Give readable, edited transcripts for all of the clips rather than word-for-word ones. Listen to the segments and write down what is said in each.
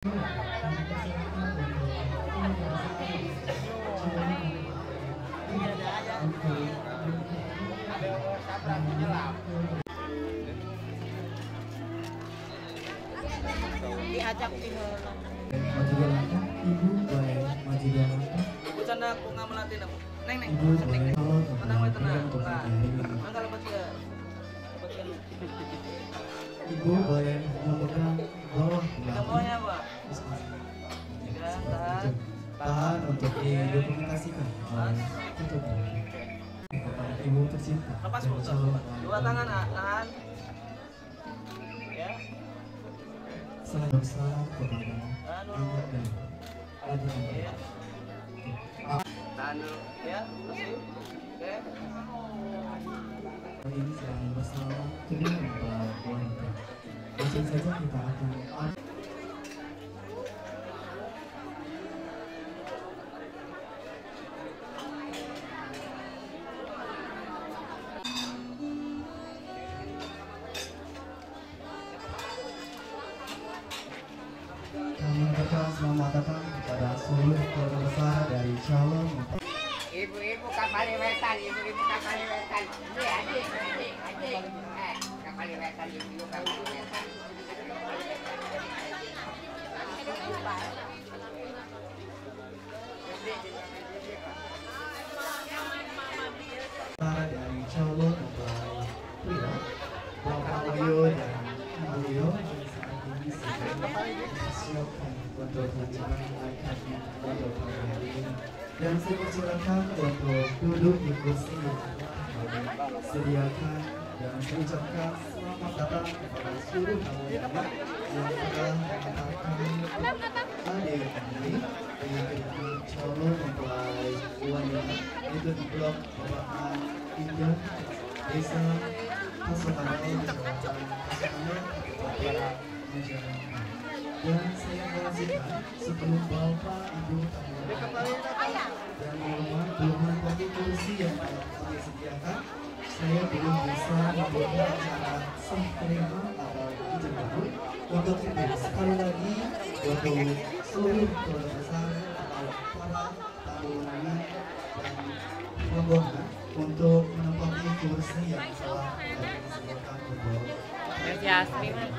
Diajak tinggal. Maju dua langkah, ibu boleh maju dua langkah. Ibu sana aku nggak melatih aku. Neng. Ibu boleh Tenang wae tenang. untuk Nah, hari ini. enggak lepas ya. Ibu boleh memegang bawah Kita belakang. maunya, Pak. Tiga, tahan. Tahan untuk didokumentasikan. Tutup. Kepada ibu tercinta. Lepas dan Bu. calon Dua tangan tahan. Ya. Salam kepada ibu dan adik. Iya. Tahan dulu. Ya, masih. Oke. Hari ini sedang bersama kedua mempelai wanita. Langsung saja kita akan kami mengucapkan selamat datang kepada seluruh keluarga besar dari calon Ibu-ibu kapal wetan, ibu-ibu kapal wetan. Adik, kapal wetan, ibu kapal wetan. besar dari calon mempelai pria Bapak Ayo dan Ibu Yo yang saat ini sedang dipersiapkan untuk menjalankan akad untuk pagi hari ini. Dan saya persilakan untuk duduk di kursi yang telah disediakan dan saya ucapkan selamat datang kepada seluruh tamu yang telah mengantarkan hadir ini dengan calon mempelai wanita itu di blok Bapak Indah Desa Pasukanel Kecamatan Pasukanel Kabupaten Majalengka. Dan saya mengajukan sebelum Bapak Ibu tamu dan mohon belum menempati kursi yang kami sediakan, saya belum bisa membuat acara sah terima atau dijemput. Untuk itu sekali lagi untuk seluruh keluarga besar atau para tamu undangan dan rombongan untuk menempati kursi yang telah disediakan untuk Jasmine.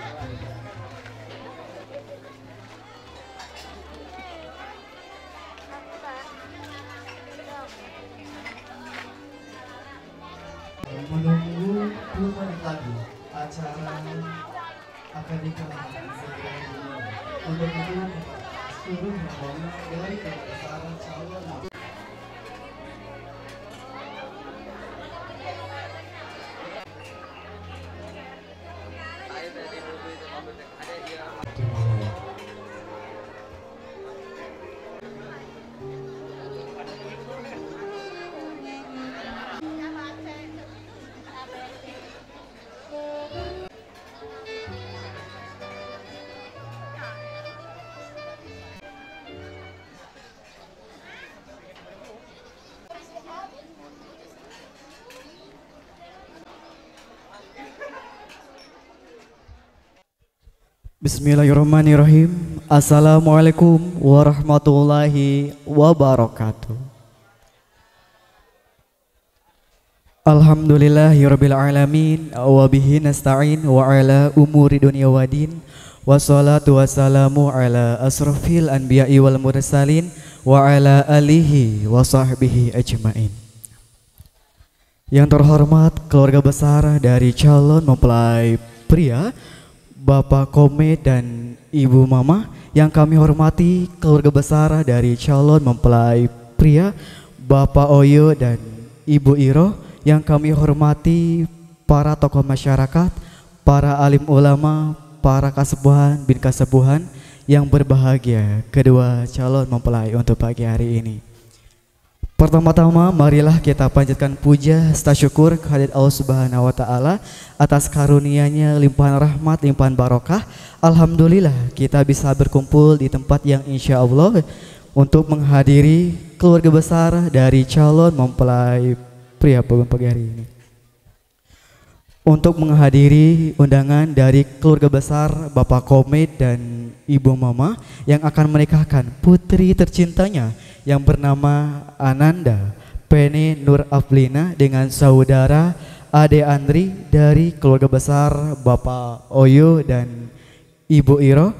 menunggu 2 menit lagi acara akan dilaksanakan segera dimulai. Untuk itu seluruh rombongan dari keluarga besar calon dimulai. Bismillahirrahmanirrahim. Assalamualaikum warahmatullahi wabarakatuh. Alhamdulillahirabbil alamin wa bihi nasta'in wa ala umuri dunya waddin wassalatu wassalamu ala asrofil anbiya'i wal mursalin wa ala alihi wa sahbihi ajmain. Yang terhormat keluarga besar dari calon mempelai pria Bapak Kome dan Ibu Mama, yang kami hormati keluarga besar dari calon mempelai pria Bapak Oyo dan Ibu Iro, yang kami hormati para tokoh masyarakat, para alim ulama, para kasepuhan bin kasepuhan yang berbahagia, kedua calon mempelai untuk pagi hari ini. Pertama-tama marilah kita panjatkan puja serta syukur kehadirat Allah Subhanahu wa taala atas karunia-Nya limpahan rahmat, limpahan barokah. Alhamdulillah kita bisa berkumpul di tempat yang insya Allah untuk menghadiri keluarga besar dari calon mempelai pria pagi hari ini. Untuk menghadiri undangan dari keluarga besar Bapak Komet dan ibu mama yang akan menikahkan putri tercintanya yang bernama Ananda Penny Nur Aflina dengan saudara Ade Andri dari keluarga besar Bapak Oyo dan Ibu Iro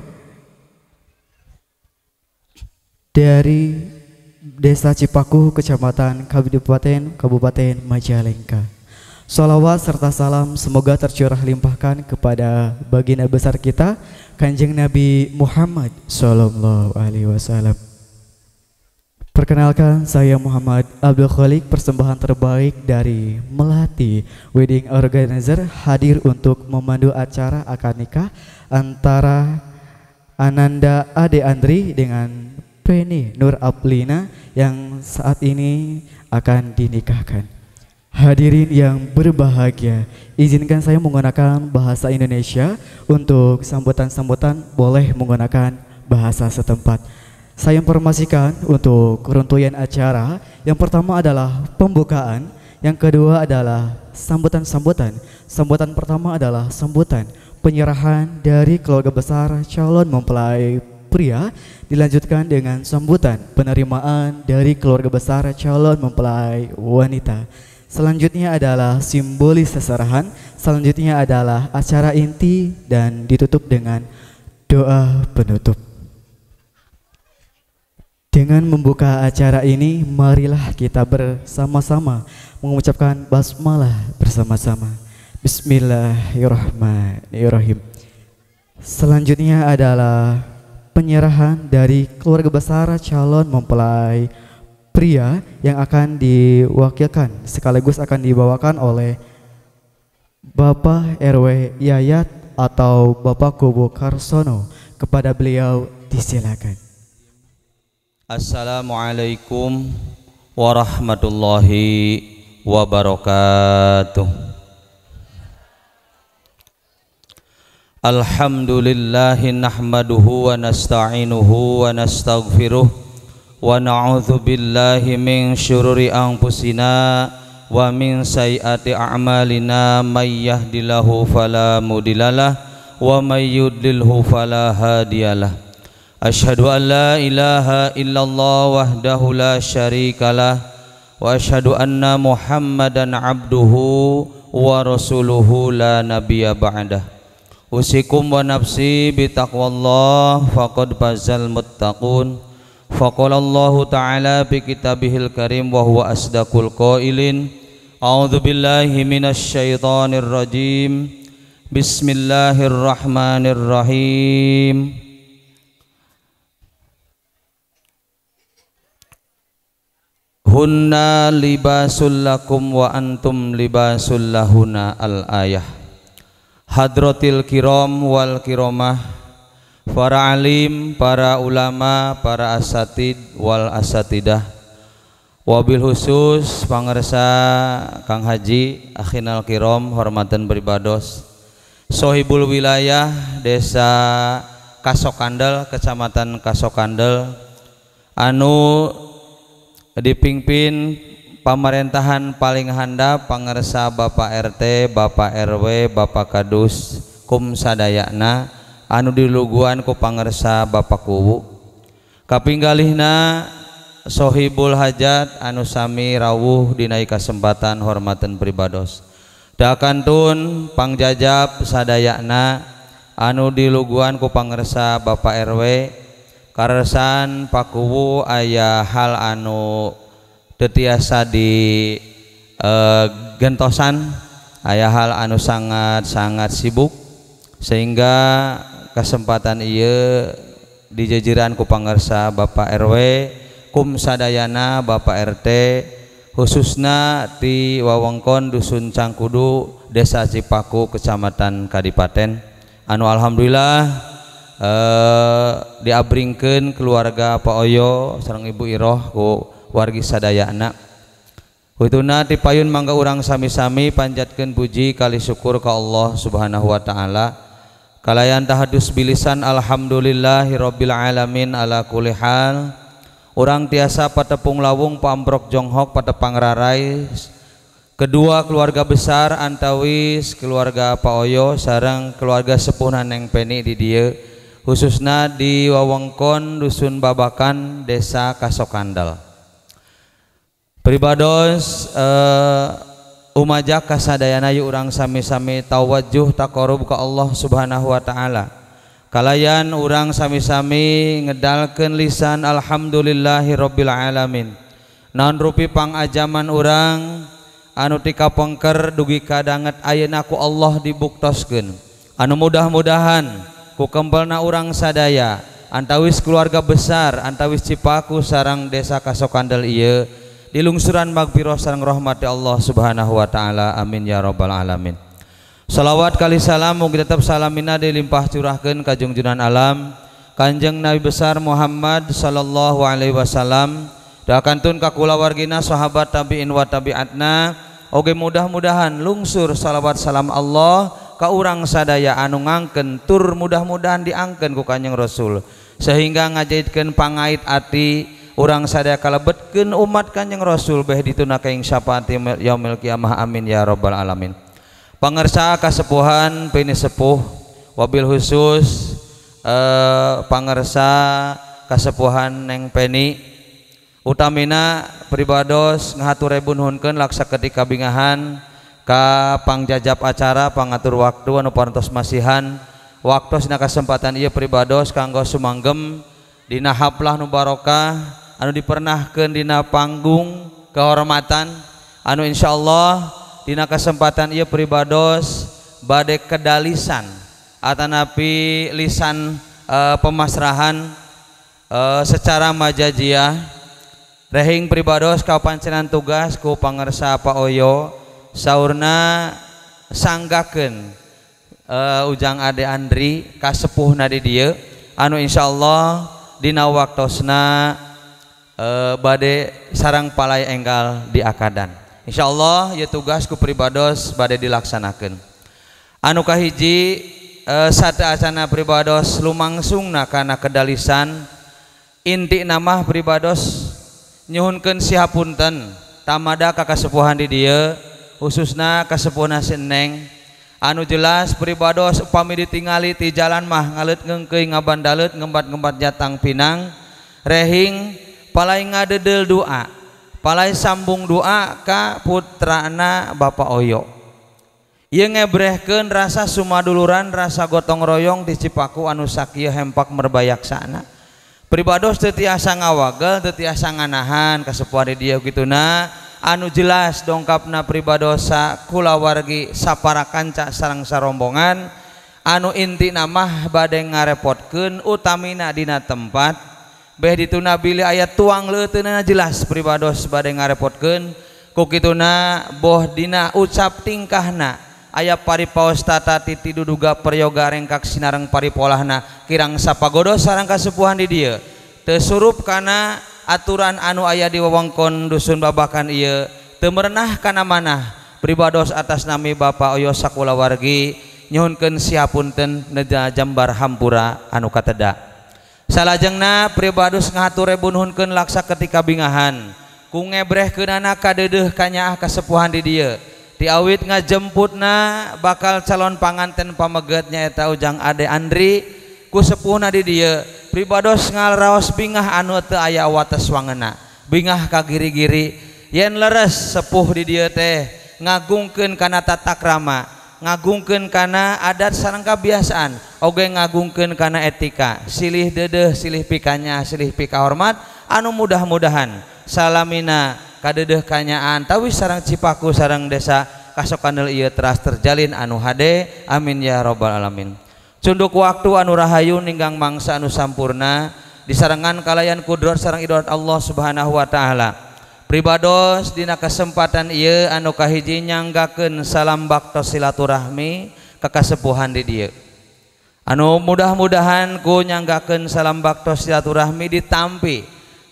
dari Desa Cipaku, Kecamatan Kabupaten Majalengka. Salawat serta salam semoga tercurah limpahkan kepada baginda besar kita Kanjeng Nabi Muhammad Sallallahu Alaihi Wasallam. Perkenalkan, saya Muhammad Abdul Khalik, persembahan terbaik dari Melati Wedding Organizer, hadir untuk memandu acara akad nikah antara Ananda Ade Andri dengan Penny Nur Aflina yang saat ini akan dinikahkan. Hadirin yang berbahagia, izinkan saya menggunakan bahasa Indonesia. Untuk sambutan-sambutan boleh menggunakan bahasa setempat. Saya informasikan untuk rangkaian acara. Yang pertama adalah pembukaan, yang kedua adalah sambutan-sambutan. Sambutan pertama adalah sambutan penyerahan dari keluarga besar calon mempelai pria, dilanjutkan dengan sambutan penerimaan dari keluarga besar calon mempelai wanita. Selanjutnya adalah simbolis seserahan, selanjutnya adalah acara inti dan ditutup dengan doa penutup. Dengan membuka acara ini, marilah kita bersama-sama mengucapkan basmalah bersama-sama. Bismillahirrahmanirrahim. Selanjutnya adalah penyerahan dari keluarga besar calon mempelai pria yang akan diwakilkan sekaligus akan dibawakan oleh Bapak RW Yayat atau Bapak Kubu Karsono. Kepada beliau disilakan. Assalamualaikum warahmatullahi wabarakatuh. Alhamdulillahi nahmaduhu wa nasta'inuhu wa nastaghfiruh wa na'udzu billahi min syururi anfusina wa min sayyiati a'malina, may yahdihillahu fala mudhillalah wa may yudlilhu fala hadiyalah. Asyhadu an la ilaha illallah wahdahu la syarikalah wa asyhadu anna Muhammadan abduhu wa rasuluhu la nabiyya ba'dah. Usikum wa nafsi bitaqwallah faqad fazal muttaqun. Faqala Allahu ta'ala bi kitabihil karim wa huwa asdaqul qailin. A'udzu billahi minasy syaithanir rajim. Bismillahirrahmanirrahim. Hunna libasul lakum wa antum libasul lahuna al-ayah. Hadratil kiram wal kiramah, para alim, para ulama, para asatid wal asatidah, wabil khusus pangersa Kang Haji akhinal kiram hormatan beribados, sohibul wilayah desa Kasokandel, kecamatan Kasokandel, anu dipimpin pemerintahan paling handap pangersa Bapak RT, Bapak RW, Bapak Kadus, kum sadayana anu diluguan ku pangersa Bapak Kuwu. Kapinggalihna sohibul hajat anu sami rawuh dina kasempatan hormatan pribados. Dakantun pangjajab sadayana anu diluguan ku pangersa Bapak RW. Karesan Pakuwu aya hal anu tetiasa di gentosan, aya hal anu sangat sibuk sehingga kesempatan ieu dijejeran ku pangersa Bapak RW, kum sadayana Bapak RT, khususna di wewengkon Dusun Cangkudu, Desa Cipaku, Kecamatan Kadipaten, anu alhamdulillah diabringkeun keluarga Pak Oyo sareng Ibu Iroh ku wargi sadayana. Kutuna ti payun mangga urang sami-sami panjatkeun puji kali syukur ka Allah Subhanahu wa taala. Kalayan tahadus bilisan alhamdulillahirabbil alamin ala kulli hal. Urang tiasa patepung lawung pambrok jonghok patepang rarai. Kedua keluarga besar antawis keluarga Pak Oyo sareng keluarga sepuh Neng Penny di dieu. khususna di wewengkon Dusun Babakan Desa Kasokandal. Pribados umajak kasadayana yu urang sami-sami tawajuh taqarrub ka Allah Subhanahu wa taala. Kalayan urang sami-sami ngedalkeun lisan alhamdulillahirabbil alamin. Naon rupi pangajaman urang anu ti kapengker dugi kadanget ayeuna ku Allah dibuktoskeun. Anu mudah-mudahan ku kempelna urang sadaya antawis keluarga besar antawis Cipaku sareng Desa Kasokandal ieu dilungsuran magfirah sareng rahmati Allah Subhanahu wa taala. Amin ya rabbal alamin. Salawat kali salam mugi tetep salamina dilimpah curahkeun ka junjungan alam Kanjeng Nabi besar Muhammad sallallahu alaihi wasallam. Dakantun ka kulawargina sahabat tabi'in wa tabi'atna oge mudah-mudahan lungsur salawat salam Allah ka urang sadaya anu ngangkeun tur mudah-mudahan diangkeun ku Kanjeng Rasul sehingga ngajaidkeun pangait ati urang sadaya kalebetkeun umat Kanjeng Rasul beh dituna ka ing syafaat yaumil kiamah. Amin ya rabbal alamin. Pangersa kasepuhan pini sepuh wabil khusus pangersa kasepuhan Neng Peni utamina pribados ngahaturebun hunkeun laksa ketika bingahan ka pangjajab acara pangatur waktu anu parantos masihan waktu sina kesempatan ieu pribados kanggo sumanggem dina haplah nu barokah anu dipernahkeun dina panggung kehormatan anu insyaallah dina kesempatan ieu pribados bade kedalisan atanapi lisan pemasrahan secara majajiah rehing pribados kapancenan tugas ku pangersa Pak Oyo saurna sanggakeun ujang Ade Andri kasepuhna di dieu anu insyaallah dina waktosna bade sarang palai enggal di akadan. Insyaallah ya tugas ku pribados bade dilaksanakeun. Anu kahiji sadaasana pribados lumangsungna kana kedalisan inti nama pribados nyuhunkeun sihapunten tamada ka kasepuhan di dieu khususna kasepuhna Neng anu jelas pribados upami ditingali ti jalan mah ngaleut ngeungkeuy ngabandalet ngembat-ngembat jatang pinang rehing palai ngadedel doa palai sambung doa ka putrana Bapak Oyo ieu ngebrehkeun rasa sumaduluran rasa gotong royong di Cipaku anu sakieu hempak merbayaksana pribados teu tiasa ngawagel teu tiasa nganahan kasepuhan di dieu kituna anu jelas dongkapna pribadosa kulawargi sapara kanca sareng sarombongan anu intina mah bade ngarepotkeun utamina dina tempat beh dituna bilih ayat tuang leuteunna jelas pribados bade ngarepotkeun ku kituna boh dina ucap tingkahna aya paripaos tata titi duduga peryoga rengkak sinareng paripolahna kirang sapagodos sareng kasepuhan di dieu teu surup kana aturan anu aya di wewengkon Dusun Babakan ieu teu merenah kana manah pribados atas nami Bapak Oyo sakulawargi nyuhunkeun sihapunten neja jambar hampura anu kateda. Salajengna pribados ngahaturebun hunkeun laksa ketika bingahan ku ngebrehkeunana kadeudeuh kanyaah kasepuhan di dieu ti awit ngajemputna bakal calon panganten pameget nyaeta ujang Ade Andri ku sepuhna di dieu pribados ngalraos bingah anu teu aya wates wangeuna bingah ka giri-giri yen leres sepuh di dieu teh ngagungkeun kana tata krama ngagungkeun kana adat sareng kabiasaan oge ngagungkeun kana etika silih deudeuh silih pikanya silih pika hormat anu mudah-mudahan salamina kadeudeuh kanyaan tawis sareng Cipaku sareng Desa Kasokandal ieu teras terjalin anu hade. Amin ya rabbal alamin. Cunduk waktu anu rahayu ninggang mangsa anu sampurna disarengan kalayan kudrat sareng idolat Allah Subhanahu wa taala pribados dina kesempatan ieu anu kahiji nyanggakeun salam baktos silaturahmi ka kasepuhan di dieu anu mudah-mudahan ku nyanggakeun salam baktos silaturahmi ditampi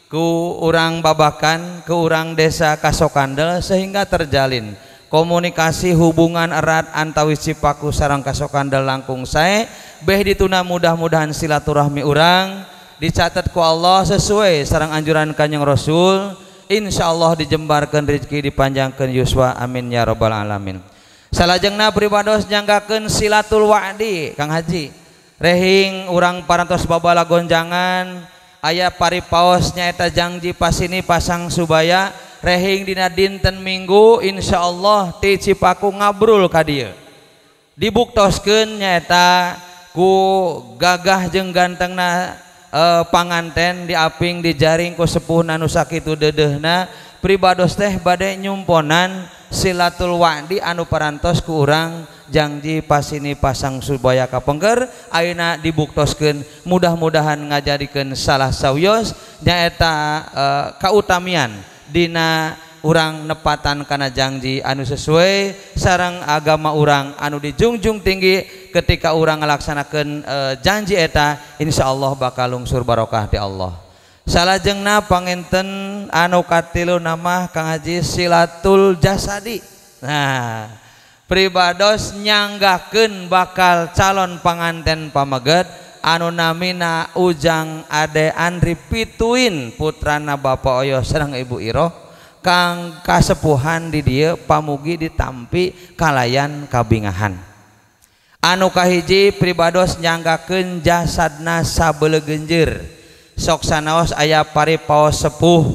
ku urang Babakan ke urang Desa Kasokandal sehingga terjalin komunikasi hubungan erat antawis Cipaku sareng Kasokandal langkung sae beh dituna mudah-mudahan silaturahmi urang dicatat ku Allah sesuai sareng anjuran Kanjeng Rasul insyaallah dijembarkeun rezeki dipanjangkeun yuswa. Amin ya rabbal alamin. Salajengna pribados nyanggakeun silatul wa'di Kang Haji rehing urang parantos babala gonjangan aya paripaos nyaeta janji pasini pasang subaya rehing dina dinten Minggu insyaallah ti Cipaku ngabrul ka dieu dibuktoskeun nyaeta ku gagah jeung gantengna panganten diaping dijaring ku sepuh anu sakitu deudeuhna pribados teh bade nyumponan silatul wa'di anu parantos ku urang janji pasini pasang subaya kapengker ayeuna dibuktoskeun mudah-mudahan ngajadikeun salah sawios nyaeta kautamian dina urang nepatan kana janji anu sesuai sareng agama urang anu dijunjung tinggi ketika urang ngalaksanakeun janji eta insyaallah bakal lungsur barokah ti Allah. Salajengna panginten anu katilu nama Kang Haji silatul jasadi. Nah, pribados nyanggakeun bakal calon panganten pameget anu namina Ujang Ade Andri Pituin putrana Bapak Oyo sareng Ibu Iroh kang kasepuhan di dieu pamugi ditampi kalayan kabingahan. Anu kahiji pribados nyanggakeun jasadna sabeuleuh genjeur sok sanaos aya paripaos sepuh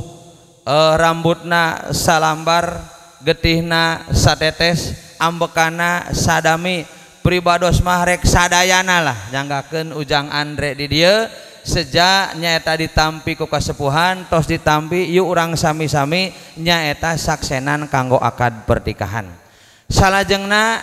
rambutna salambar getihna satetes ambekana sadami pribados mah rek sadayana lah nyanggakeun Ujang Andre di dieu sejak nyaeta ditampi ku kasepuhan tos ditampi yuk urang sami-sami nyaeta saksenan kanggo akad pernikahan. Salajengna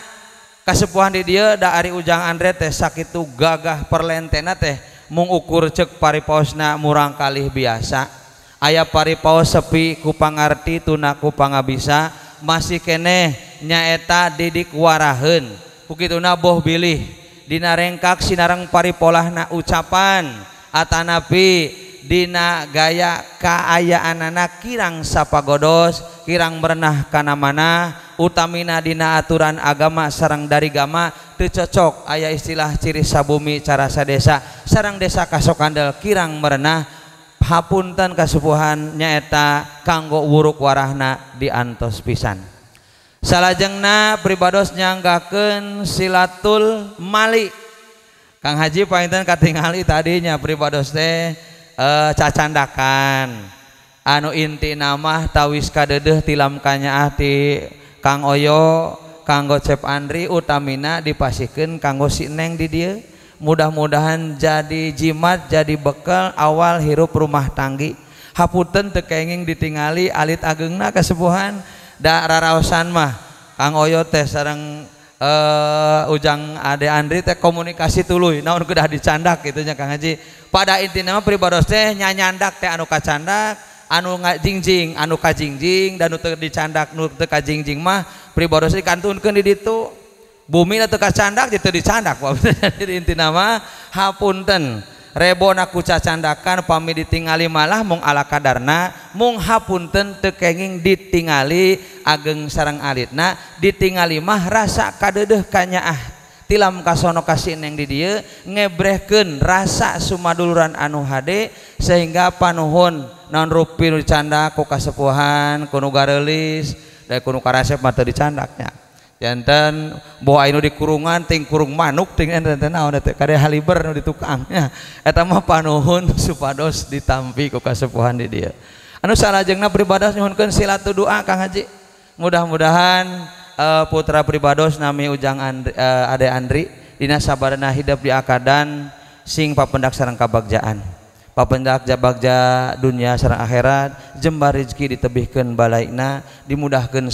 kasepuhan di dieu da ari Ujang Andre teh sakitu gagah perlentena teh mung ukur cek paripaosna murang kalih biasa aya paripaos sepi ku pangarti tuna ku pangabisa masih keneh nyaeta didik waraheun kukituna boh bilih dina rengkak sinareng paripolahna ucapan atanapi dina gaya kaayaanana kirang sapagodos kirang merenah kana mana utamina dina aturan agama sareng dari gama teu cocok aya istilah ciri sabumi cara sadesa sareng desa kasokandel kirang merenah hapunten kasepuhan nyaeta kanggo wuruk warahna diantos pisan. Salajengna pribados nyanggakeun silatul mali. Kang Haji painten katingali tadinya pribados teh cacandakan anu inti nama tawis kadeudeung tilam kanyaah ti Kang Oyo kanggo Cep Andri utamina dipasikeun kanggo si Neng di dieu mudah-mudahan jadi jimat jadi bekal awal hirup rumah tanggi hapunten teu kenging ditingali alit ageungna kasepuhan da raraosan mah Kang Oyo teh sareng Ujang Ade Andri teh komunikasi tuluy naon kedah dicandak kitu nya Kang Haji pada intina mah pribados teh nyanyandak teh anu kacandak anu ngajingjing anu kajingjing dan nu teu dicandak nu teu kajingjing mah pribados dikantunkeun di ditu bumi teu kacandak teu dicandak jadi intina mah hapunten rebona ku cacandakan pami ditingali malah mung ala kadarna mung hapunten teu kenging ditingali ageng sareng alitna ditingali mah rasa kadeudeuh kanyaah tilam kasono kasih neng di dieu ngebrehkeun rasa sumaduluran anu hade sehingga panuhun naon rupi nu dicandak ku kasepuhan ku nu gareulis da ku nu karasep mah teu dicandaknya janten boa anu dikurungan ting kurung manuk ting enten naon teh kade haliber nu di tukang nya eta mah panuhun supados ditampi ku kasepuhan di dieu anu salajengna pribados nyuhunkeun silatu doa Kang Haji mudah-mudahan putra pribados nami Ujang Ade Andri dina sabarana hidup di akadan sing papendak sareng kabagjaan papendak jabagja dunia sareng akhirat jembar rezeki ditebihkeun balaina dimudahkeun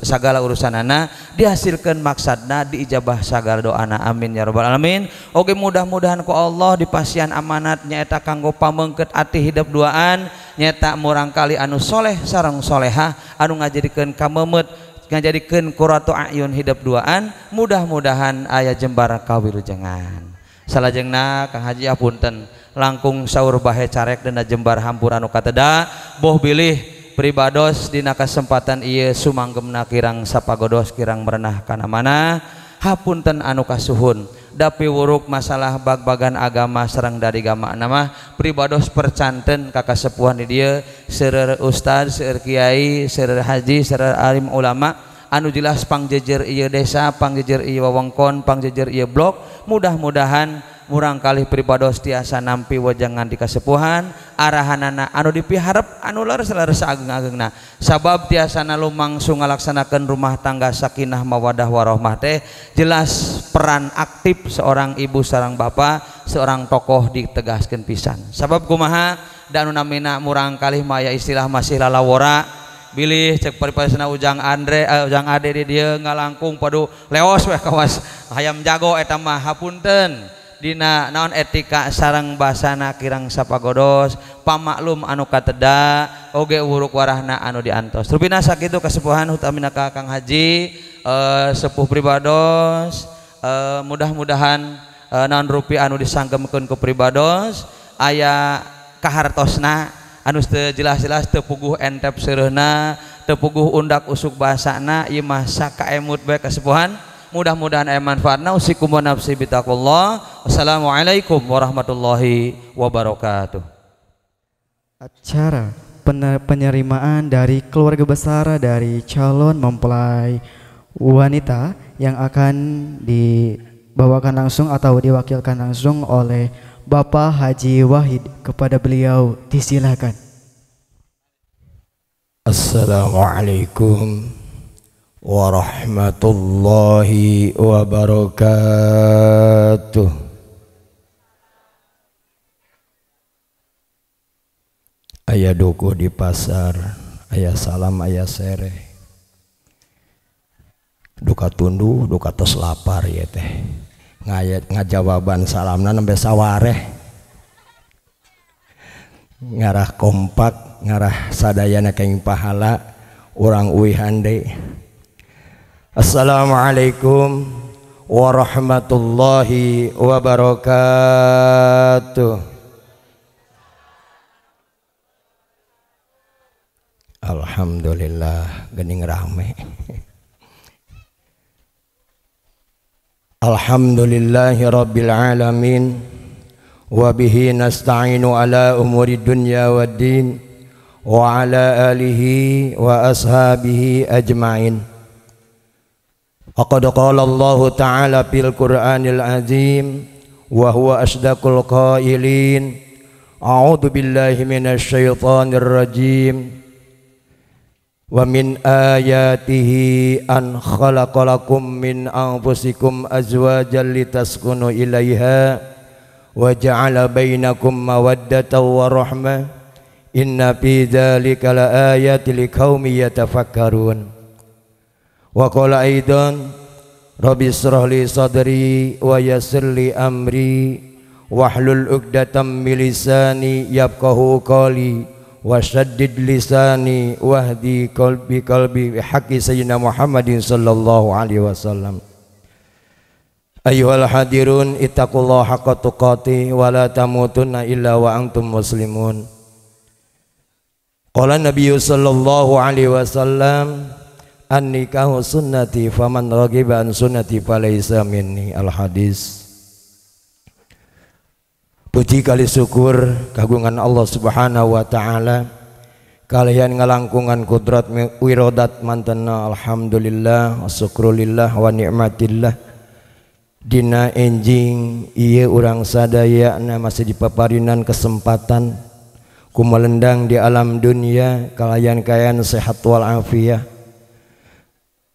sagala urusanana dihasilkeun maksadna diijabah sagala doana amin ya rabbal alamin oge mudah-mudahan ku Allah dipasian amanat nyaeta kanggo pamengkeut ati hidup duaan nyaeta murangkali anu soleh sareng solehah anu ngajadikeun kamemet ngajadikeun qurratu ayun hidup duaan mudah-mudahan aya jembar kawilujengan. Salajengna Kang Haji apunten langkung saur bahe carek dina jembar hampur anu kateda boh bilih pribados dina kesempatan ieu sumanggemna kirang sapagodos kirang merenah kana mana hapunten anu kasuhun dapi wuruk masalah bag-bagan agama sareng dari agama nama pribados percanten ka kasepuhan di dieu seueur ustad seueur kiai seueur haji seueur alim ulama anu jelas pangjejer ieu desa pangjejer ieu wewengkon pangjejer ieu blok mudah-mudahan murang kalih pribados tiasa nampi wajangan di kasepuhan arahanana anu dipiharep anu leres-leres ageng-agengna sabab tiasana lumangsung ngalaksanakeun rumah tangga sakinah mawadah warahmah teh jelas peran aktif seorang ibu sareng bapak seorang tokoh ditegaskeun pisan sabab kumaha da anu namina murang kalih maya istilah masih lalawora bilih cek paripasna ujang ujang ade di dieu ngalangkung padu leos we kawas hayam jago eta mah hapunten dina naon etika sareng basana kirang sapagodos pamaklum anu kateda oge uruk warahna anu diantos rupina sakitu kasepuhan utamina ka Kang Haji sepuh pribados mudah-mudahan naon rupi anu disanggemkeun ku pribados aya kahartosna anu teu jelas-jelas teu puguh entep seureuna teu puguh undak usuk basana ieu mah sakaemut bae kasepuhan mudah-mudahan aya manfaatna usikum wa nafsi bitaqullah. Wassalamualaikum warahmatullahi wabarakatuh. Acara penerimaan dari keluarga besar dari calon mempelai wanita yang akan dibawakan langsung atau diwakilkan langsung oleh Bapak Haji Wahid, kepada beliau disilakan. Assalamualaikum warahmatullahi wabarakatuh. Aya duku di pasar, aya salam, aya sereh. Duka tundu, duka tos lapar ya teh. Ngajawaban salamna nembe sawareh. Ngarah kompak, ngarah sadayana keng pahala, urang uihan deui. Assalamualaikum warahmatullahi wabarakatuh. Alhamdulillah geuning rame. Alhamdulillahi rabbil alamin wa bihi nasta'inu ala umuri dunya waddin wa ala alihi wa ashabihi ajma'in. Faqad qala Allah ta'ala fil Qur'anil azim wa huwa asdaqul qailin. A'udzu billahi minasy syaithanir rajim. Wa min ayatihi an khalaqalakum min anfusikum azwajan litaskunu ilaiha wa ja'ala bainakum mawaddatan wa rahmah. Inna fi dzalika laayatil liqaumin yatafakkarun. Wa qala aidan rabbi ishrah li sadri wa yassir li amri wahlul 'uqdatam min lisani yafqahu qawli wasyaddid lisani wahdi qalbi bihaqqi sayyidina Muhammadin sallallahu alaihi wasallam. Ayyuhal hadirun ittaqullaha haqqa tuqatih wa la tamutunna illa wa antum muslimun. Qala Nabi sallallahu alaihi wasallam an-nikahu sunnati faman raghiba an sunnati falaysa minni. Al-hadis. Puji kali syukur kagungan Allah Subhanahu wa taala kalian ngalangkungan kudrat wirodat mantena alhamdulillah wa syukrulillah wa ni'matillah dina enjing ieu urang sadaya masih dipaparinan kesempatan kumelendang di alam dunia kalian kayan sehat wal afiyah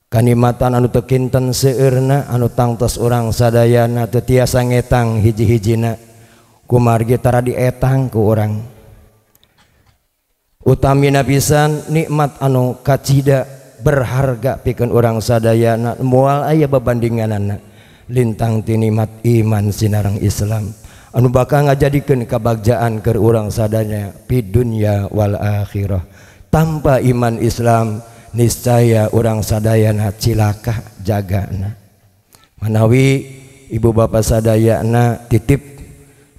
kanikmatan anu teu kinten seueurna anu tangtos urang sadayana teu tiasa ngetang hiji-hijina kumargi tara dietang ku urang utamina pisan nikmat anu kacida berharga pikeun urang sadayana moal aya babandinganana lintang ti nikmat iman sinareng Islam anu bakal ngajadikeun kabagjaan keur urang sadaya fi dunya wal akhirah. Tanpa iman Islam niscaya urang sadayana cilaka jagana. Manawi ibu bapak sadayana titip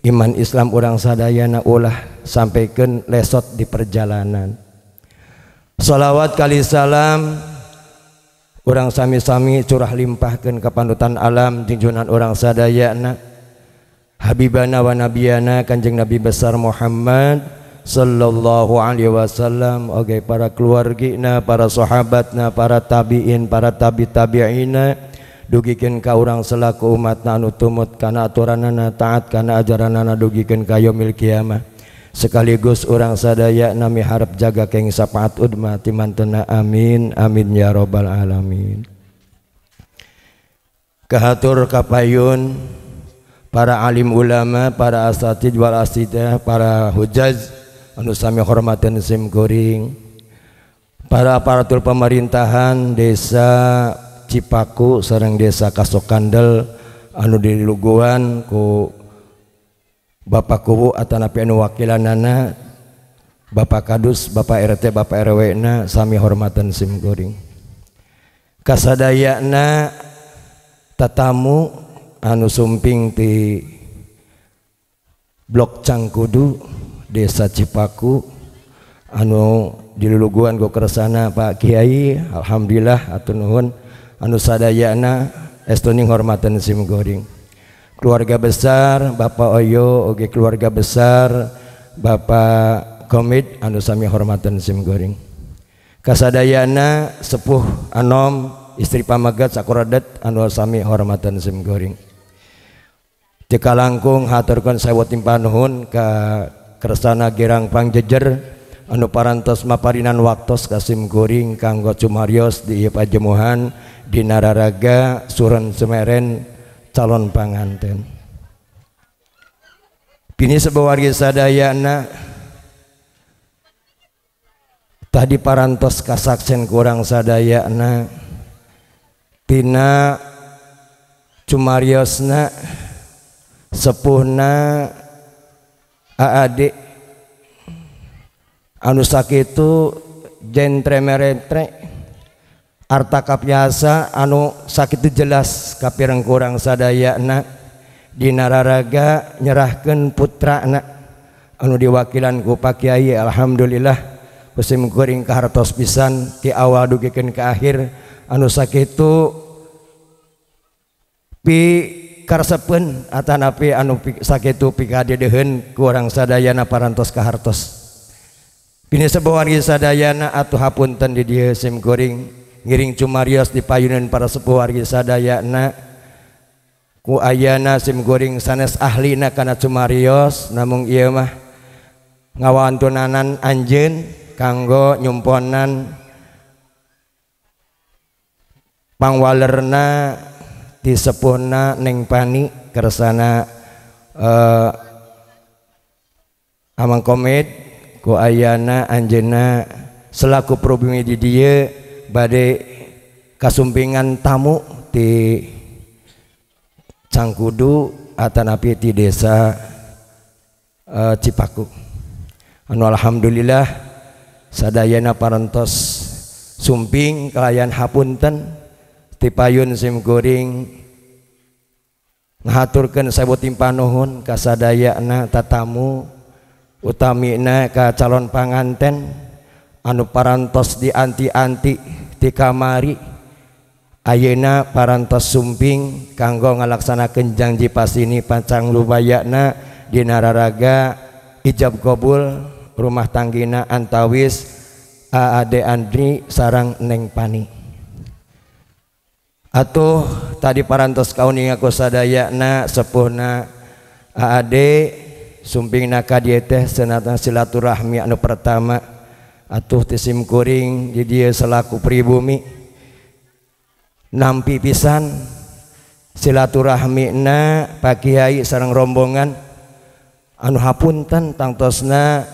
iman Islam urang sadayana ulah sampaikan lesot di perjalanan. Salawat kali salam urang sami-sami curah limpahkeun ka panutan alam junjungan urang sadayana habibana wa nabiyana Kanjeng Nabi besar Muhammad sallallahu alaihi wasallam oge para keluargina, para sahabatna, para tabiin, para tabi'ina dugikeun ka urang selaku umatna anu tumut kana aturanana taat kana ajaranana dugikeun ka yaumil kiamah sekaligus urang sadaya nami harap jaga keng sapaat udma timantena amin amin ya robbal alamin. Kahatur kapayun para alim ulama, para asatid wal asidah, para hujaz anu sami hormaten sim kuring, para aparatur pemerintahan desa Cipaku sareng desa Kasokandel anu diluguan ku Bapak Kubu atanapi anu wakilanana Bapak Kadus, Bapak RT, Bapak RW na sami hormatan sim kuring. Kasadayana tatamu anu sumping ti Blok Cangkudu desa Cipaku anu diluluguan ku kersana Pak Kiai, alhamdulillah atur nuhun. Anu sadayana estuning hormatan sim goring. Keluarga besar Bapak Oyo oge keluarga besar Bapak Komit anu sami hormatan sim goring. Kasadayana sepuh anom istri pamagat sakuradet anu sami hormatan sim goring. Jika langkung haturkeun sewu timpan nuhun ka kersana girang pangjejer anu parantos maparinan waktos ka sim goring kanggo cumarios di ieu pajemuhan di Nararaga Suren Semeren calon panganten. Pini sabawargi sadayana tadi parantos kasaksen kurang sadayana tina cumariosna sepuhna AAD anu sakitu jentremeretre arta kapiasa anu sakitu jelas kapireng kurang sadayana di Nararaga nyerahkeun putrana anu diwakilan ku Pak Kiai alhamdulillah kusim kuring kahartos pisan ti awal dugikeun ka akhir anu sakitu pi karsepeun atanapi anu sakitu pikadedeheun ku urang sadayana parantos kahartos. Pini sabawargi sadayana atuh hapunten di dieu sim kuring ngiring cumarios di payunan para sepuh wargi sadayana ku ayana sim goring sanes ahlina kana cumarios namung ieu mah ngawantunanan anjeun kanggo nyumponan pangwalerna di sepuhna Neng Pani kersana Amang Komit ku ayana anjeunna selaku pribumi di dieu bade kasumpingan tamu di Cangkudu atanapi ti desa Cipaku anu alhamdulillah sadayana parantos sumping kalayan hapunten ti payun sim kuring ngahaturkeun sawu timpan nuhun ka sadayana tatamu utamina ka calon panganten anu parantos di anti-anti ti kamari ayeuna parantos sumping kanggo ngalaksanakeun janji pasini pancang lubayana di Nararaga ijab kabul rumah tanggina antawis AAD Andri sarang Neng Pani. Atuh tadi parantos kauning aku sadayana sepuhna AAD sumpingna ka dieu teh senatan silaturahmi anu pertama atuh tisim kuring di dieu selaku pribumi nampi pisan silaturahmina Pak Kiai sareng rombongan anu hapunten tangtosna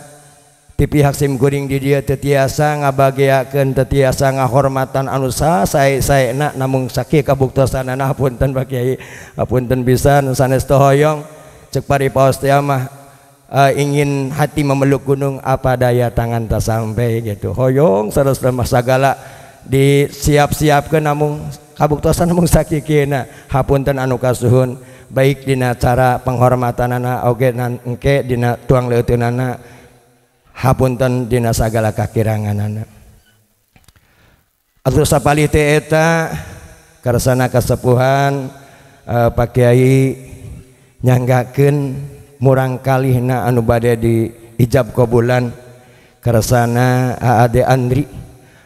ti pihak sim kuring di dieu teu tiasa ngabageakeun teu tiasa ngahormatan anu sae-saena namung sakieu kabuktosanana hapunten Pak Kiai hapunten pisan sanes teu hoyong cek paripaos teh mah ingin hati memeluk gunung apa daya tangan tak sampai gitu hoyong saros mah sagala disiap-siapkeun namung kabuktosan namung sakikieuna hapunten anu kasuhun baik dina cara penghormatanana oge engke dina tuang leuteunana hapunten dina sagala kakiranganana. Atuh sapalih teh eta karsana kasepuhan Pak Kiai nyanggakeun murang kalihna anu bade di ijab kabulan kersana AAD Andri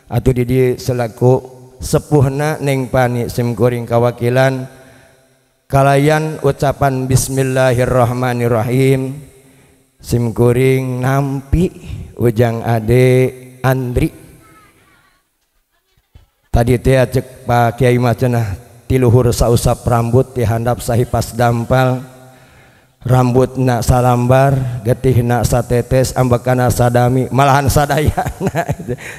atuh di dieu selaku sepuhna Neng Pani simkuring kawakilan kalayan ucapan bismillahirrahmanirrahim simkuring nampi ujang ade Andri tadi teh cek Pak Kiai mah cenah tiluhur sausap rambut dihandap sahipas dampal rambut nak salambar getih nak satetes ambakana sadami malahan sadaya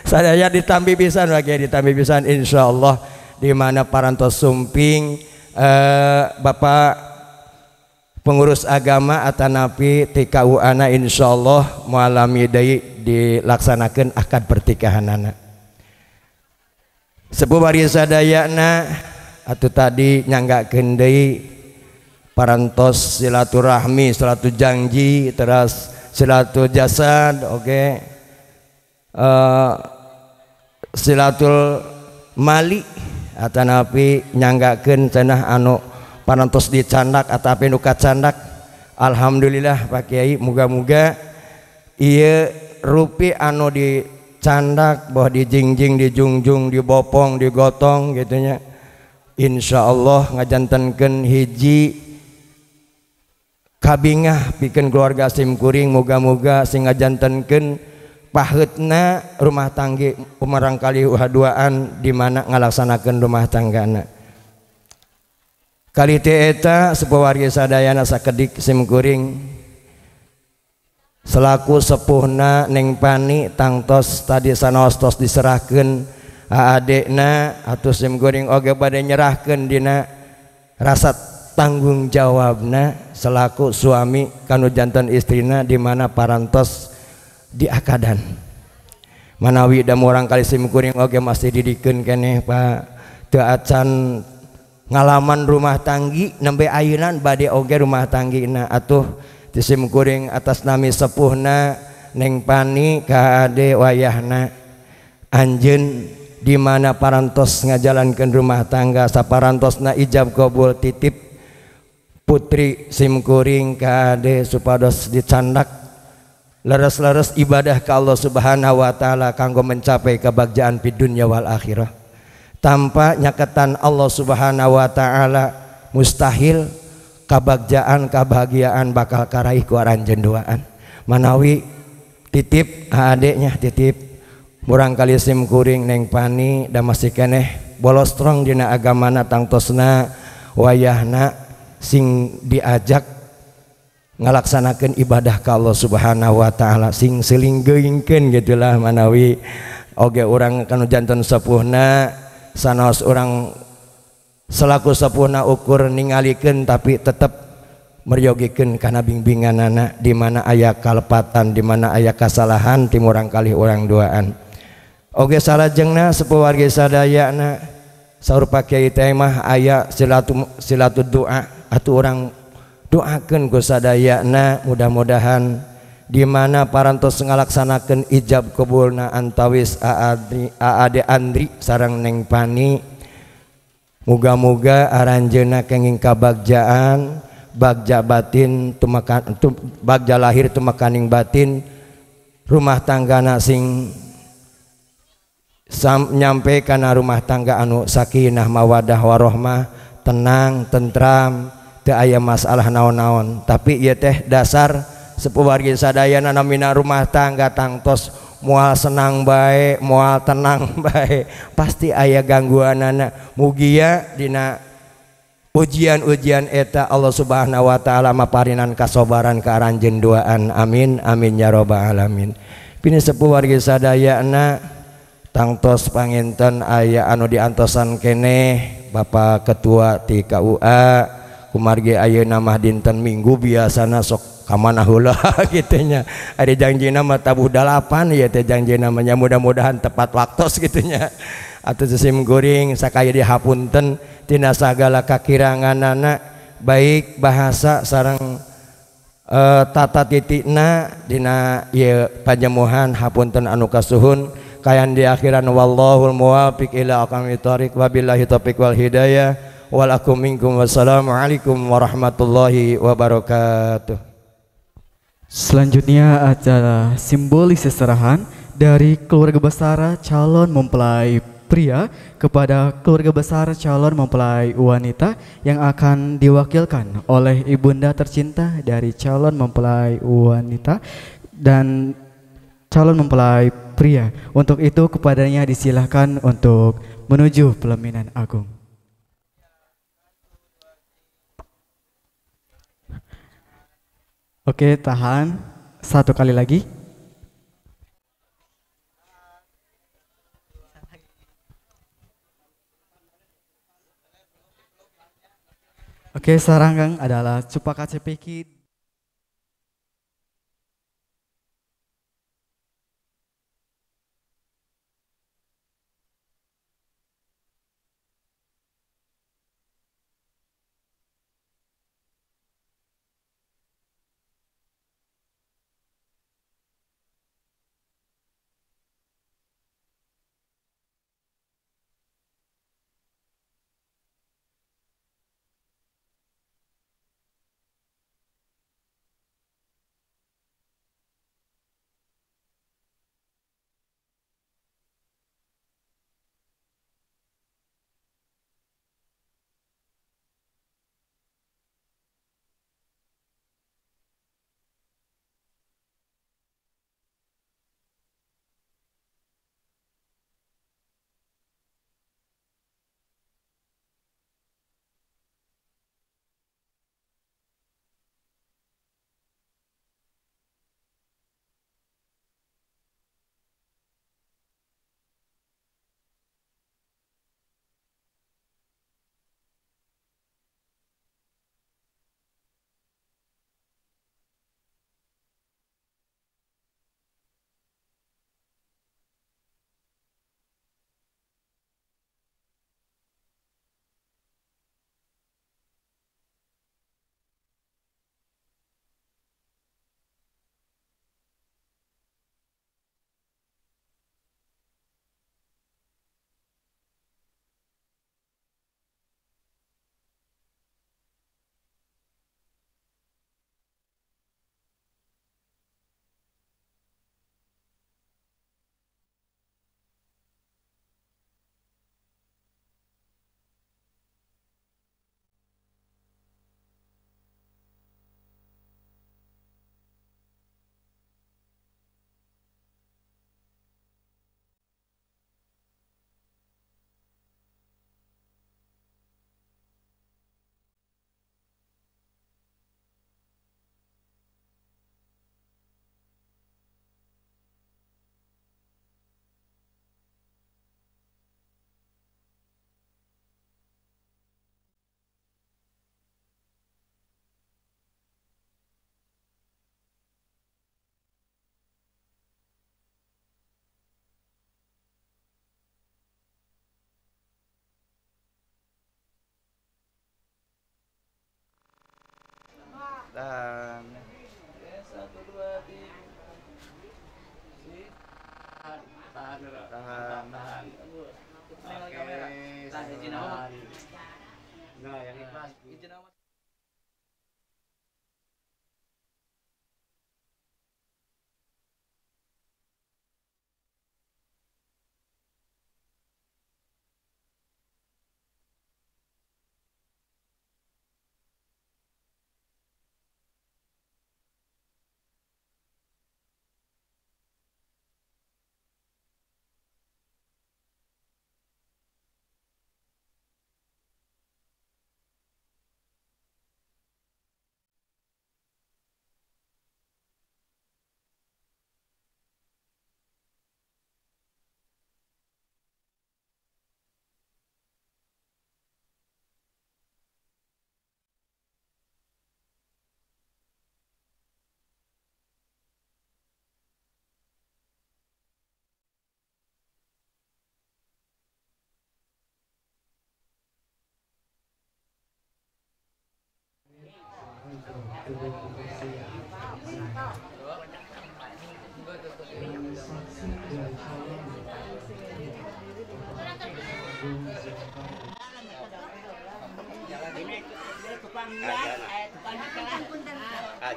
sadaya ditambi pisan lagi ditambi pisan insyaallah di mana parantos sumping Bapak pengurus agama atanapi TKU ana insyaallah mualami deui dilaksanakeun akad pernikahanana sepuh bari sadayana atuh tadi nyanggakeun deui parantos silaturahmi silatu janji terus silatu jasad silatul mali atanapi nyanggakeun cenah anu parantos dicandak atapi nu kacandak alhamdulillah Pak Kiai muga-muga ieu rupi anu dicandak boh dijingjing dijungjung dibopong digotong gitu nya insyaallah ngajantenkeun hiji kabingah pikeun keluarga simkuring muga-muga sing ngajantenkeun paheutna rumah tangga umarangkali uhaduaan di mana ngalaksanakeun rumah tanggana kali teh eta sepuh wargi sadayana sakedik simkuring selaku sepuhna Neng Pani tangtos tadi sanaos tos diserahkeun adekna atuh simkuring oge bade nyerahkeun dina rasa tanggung jawabna selaku suami kanu janten istrina di mana parantos diakadan manawi da urang kali simkuring oge masih didikeun keneh Pak teu acan ngalaman rumah tanggi nembe ayeunan bade oge rumah tanggina atuh ti simkuring atas nami sepuhna Neng Pani ka ade wayahna anjeun di mana parantos ngajalankeun rumah tangga saparantosna ijab qabul titip putri simkuring ka ade supados dicandak leres-leres ibadah ka Allah Subhanahu wa taala kanggo mencapai kebahagiaan di dunia wal akhirah tanpa nyaketan Allah Subhanahu wa taala mustahil kebahagiaan bakal karaih ku aranjeun duaan manawi titip adeknya titip murang kali simkuring Neng Pani da masih keneh bolos strong dina agamana tangtosna wayahna sing diajak ngalaksanakeun ibadah ka Allah Subhanahu wa taala sing selinggeuingkeun gitulah manawi oge urang kanu janten sepuhna sanaos urang selaku sepuhna ukur ningalikeun tapi tetep meryogikeun kana bimbinganana di mana aya kalepatan di mana aya kasalahan ti urang kali urang duaan oge salajengna sepuh wargi sadayana saur Pak Kiai teh mah aya silatu doa atuh urang doakeun ku sadayana mudah-mudahan di mana parantos ngalaksanakeun ijab qabulna antawis ade Andri sareng Neng Pani muga-muga aranjeunna kenging kabagjaan bagja batin tumakan bagja lahir tumakaning batin rumah tanggana sing nyampe kana rumah tangga anu sakinah mawadah warahmah tenang tentram teu aya masalah naon-naon tapi ieu teh dasar sepuh wargi sadayana namina rumah tangga tangtos moal senang bae moal tenang bae pasti aya gangguanana mugia dina ujian-ujian eta Allah Subhanahu wa taala maparinan kasobaran ka aranjeun duaan amin amin ya rabbal alamin pini sepuh wargi sadayana tangtos panginten aya anu diantosan keneh Bapak Ketua ti KUA kumargi ayeuna mah dinten Minggu biasana sok kamana heula kitu nya ari janjina mah tabuh 8 ieu teh janjina mah mudah-mudahan tepat waktos kitu nya atuh simkuring sakaya dihapunten tina sagala kakiranganana baik bahasa sareng tata titikna dina ieu pajemuhan hapunten anu kasuhun kayan di akhiran wallahul muwaffiq ila aqwamit thoriq wabillahi taufiq wal hidayah walakum minkum wassalamualaikum warahmatullahi wabarakatuh. Selanjutnya acara simbolis seserahan dari keluarga besar calon mempelai pria kepada keluarga besar calon mempelai wanita yang akan diwakilkan oleh ibunda tercinta dari calon mempelai wanita dan calon mempelai pria. Untuk itu kepadanya disilahkan untuk menuju pelaminan agung. Oke, tahan. Satu kali lagi. Oke, sekarang adalah Cupaka Cepeki. Dan satu dua tiga. Tahan. Nengok kamera. Tahan izin awak. Nah, yang ikhlas. Izin awak.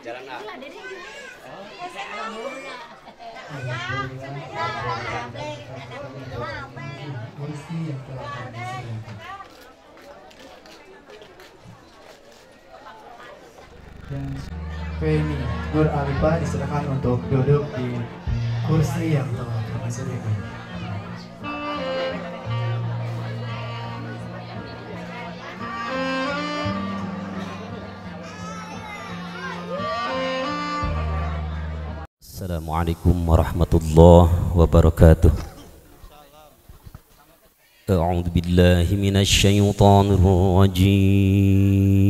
Jalan Dan Feni Nur Alifah diserahkan untuk duduk di kursi yang telah kami sediakan. Assalamualaikum warahmatullahi wabarakatuh. A'udzu billahi minasy syaithanir rajim.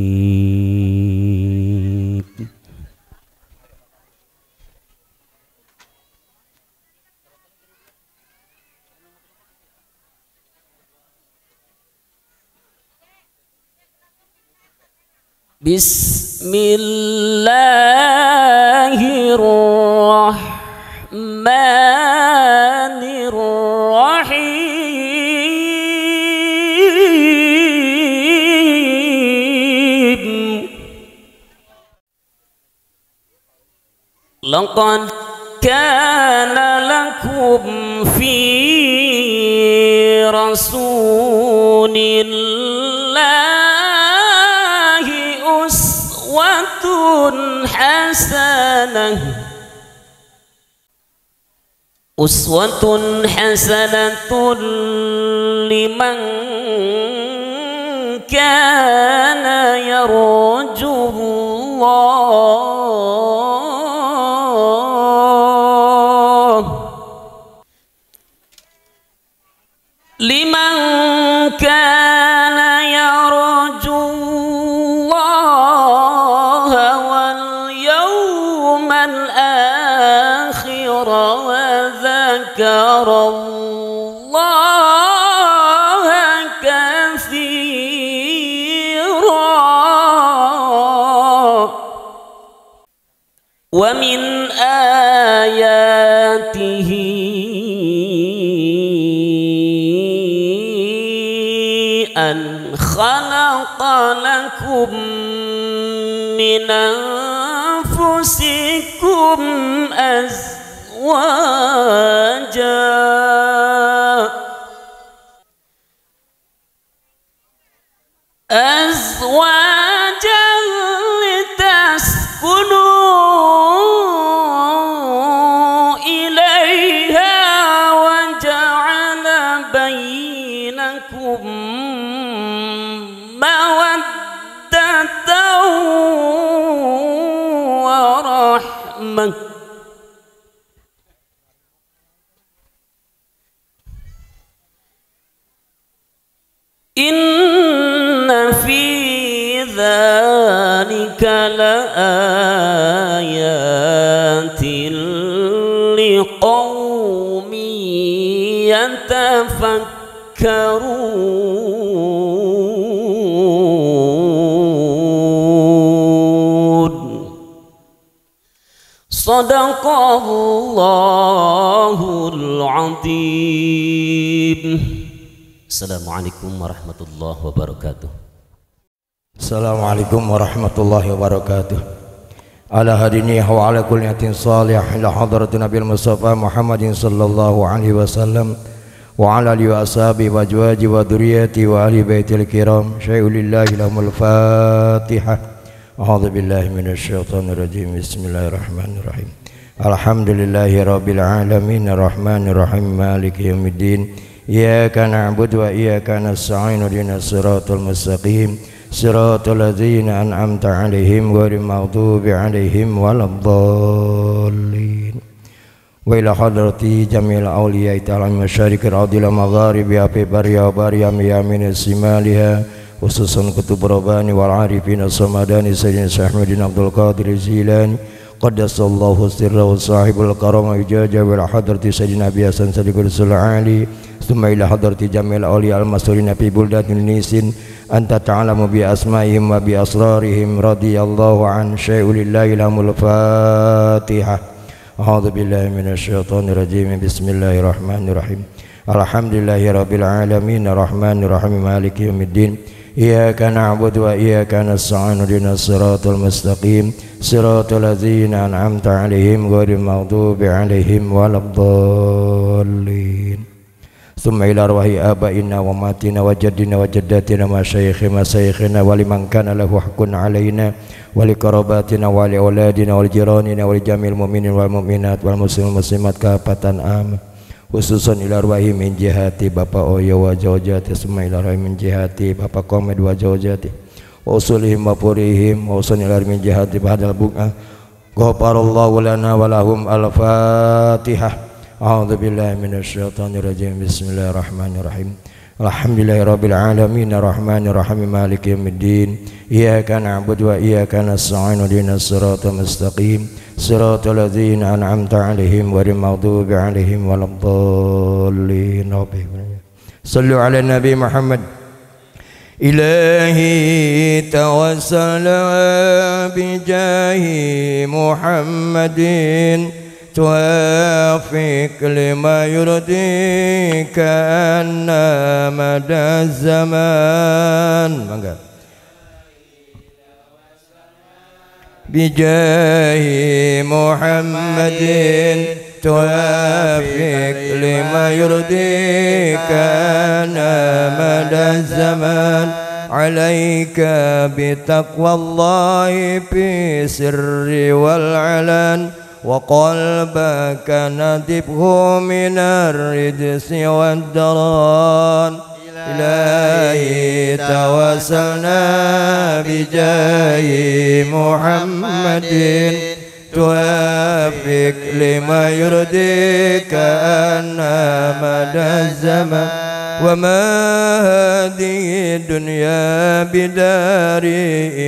Bismillahirrahmanirrahim. Laqad kana lakum fi rasulillahi uswatun hasanatun liman kana yarjullah liman kana yarjullah wal yawmal akhir wa dzakarallaha katsira wa min ayatihi an khalaqa lakum min anfusikum azwajan litaskunu ilaiha wa ja'ala bainakum mawaddatan wa rahmah. Inna fi dzalika laayatin liqaumin yatafakkarun. Shadaqallahul azim. Assalamualaikum warahmatullahi wabarakatuh. Assalamualaikum warahmatullahi wabarakatuh. Ala hadini wa ala kulli niyatin salih ila hadratin Nabil Mustafa Muhammadin sallallahu alaihi wasallam wa ala alihi wa ashabihi wa azwajihi wa dzurriyyati wa ahli baitil kiram. Syai'ulillahi lahumul Fatihah. A'udzu billahi minasy syaithanir rajim. Bismillahirrahmanirrahim. Alhamdulillahi rabbil alamin arrahmanir rahim maliki yaumiddin. Iyyaka na'budu wa iyyaka nasta'in ihdinas siratal mustaqim siratal ladzina an'amta 'alaihim ghairil maghdubi 'alaihim waladdallin. Wa ila hadrati jamil awliya ta'ala masyariqil ardi wal magharibi bi barya barya yamin simaliha khususan kutub rabbani wal arifin as-samadani sayyidina Syahmuddin Abdul Qadir Jilani qaddasallahu sirrahu sahibul karama ijaja wal hadrati sayyidina Nabi Hasan Sadiqul Sulali thumma ila hadrati jamil awliya al-masrurina fi buldatin nisin anta ta'lamu bi asma'ihim wa bi asrarihim radhiyallahu an syai'ulillahi lahumul Fatihah. A'udzu billahi minasy syaithanir rajim. Bismillahirrahmanirrahim. Alhamdulillahi rabbil alamin arrahmanir rahim maliki yaumiddin. iyyaka na'budu wa iyyaka nasta'in ihdinas siratal mustaqim siratal ladzina an'amta 'alaihim ghairil maghdubi 'alaihim waladdallin. Tsumma ila arwahi abaina wa matina wa jaddina wa jaddatina masyayikhina wa liman kana lahu haqqun 'alaina wa liqarabatina wa li auladina wal jiranina wa li jamil mu'minin wal mu'minat wal muslimin muslimat kafatan amin. Khususan ila arwahi min jihati Bapak Oyo wa Jaujati, tsumma ila arwahi min jihati Bapak Komed wa Jaujati wa usulihim wa purihim wa usul ila min jihati ba'dal buqa. Ghafarallahu lana wa lahum al-Fatihah. A'udzu billahi minasyaitonir rajim. Bismillahirrahmanirrahim. Alhamdulillahirabbil alamin arrahmanir rahim maliki yaumiddin. Iyyaka na'budu wa iyyaka nasta'in ihdinas siratal mustaqim siratal ladzina an'amta 'alaihim ghairil maghdubi 'alaihim waladdallin. Sallu 'ala nabi Muhammad. Ilahi tawassala bi jahi Muhammadin توافق لما يرضيك أن مدى الزمان بجاه محمد توافق لما يرضيك أن مدى الزمان عليك بتقوى الله في السر والعلن وقلبك ندبه من الرجس والدران. إلهي توسلنا بجاه محمد توافق لما يرضيك أن مدى الزمن وما هذه الدنيا بدار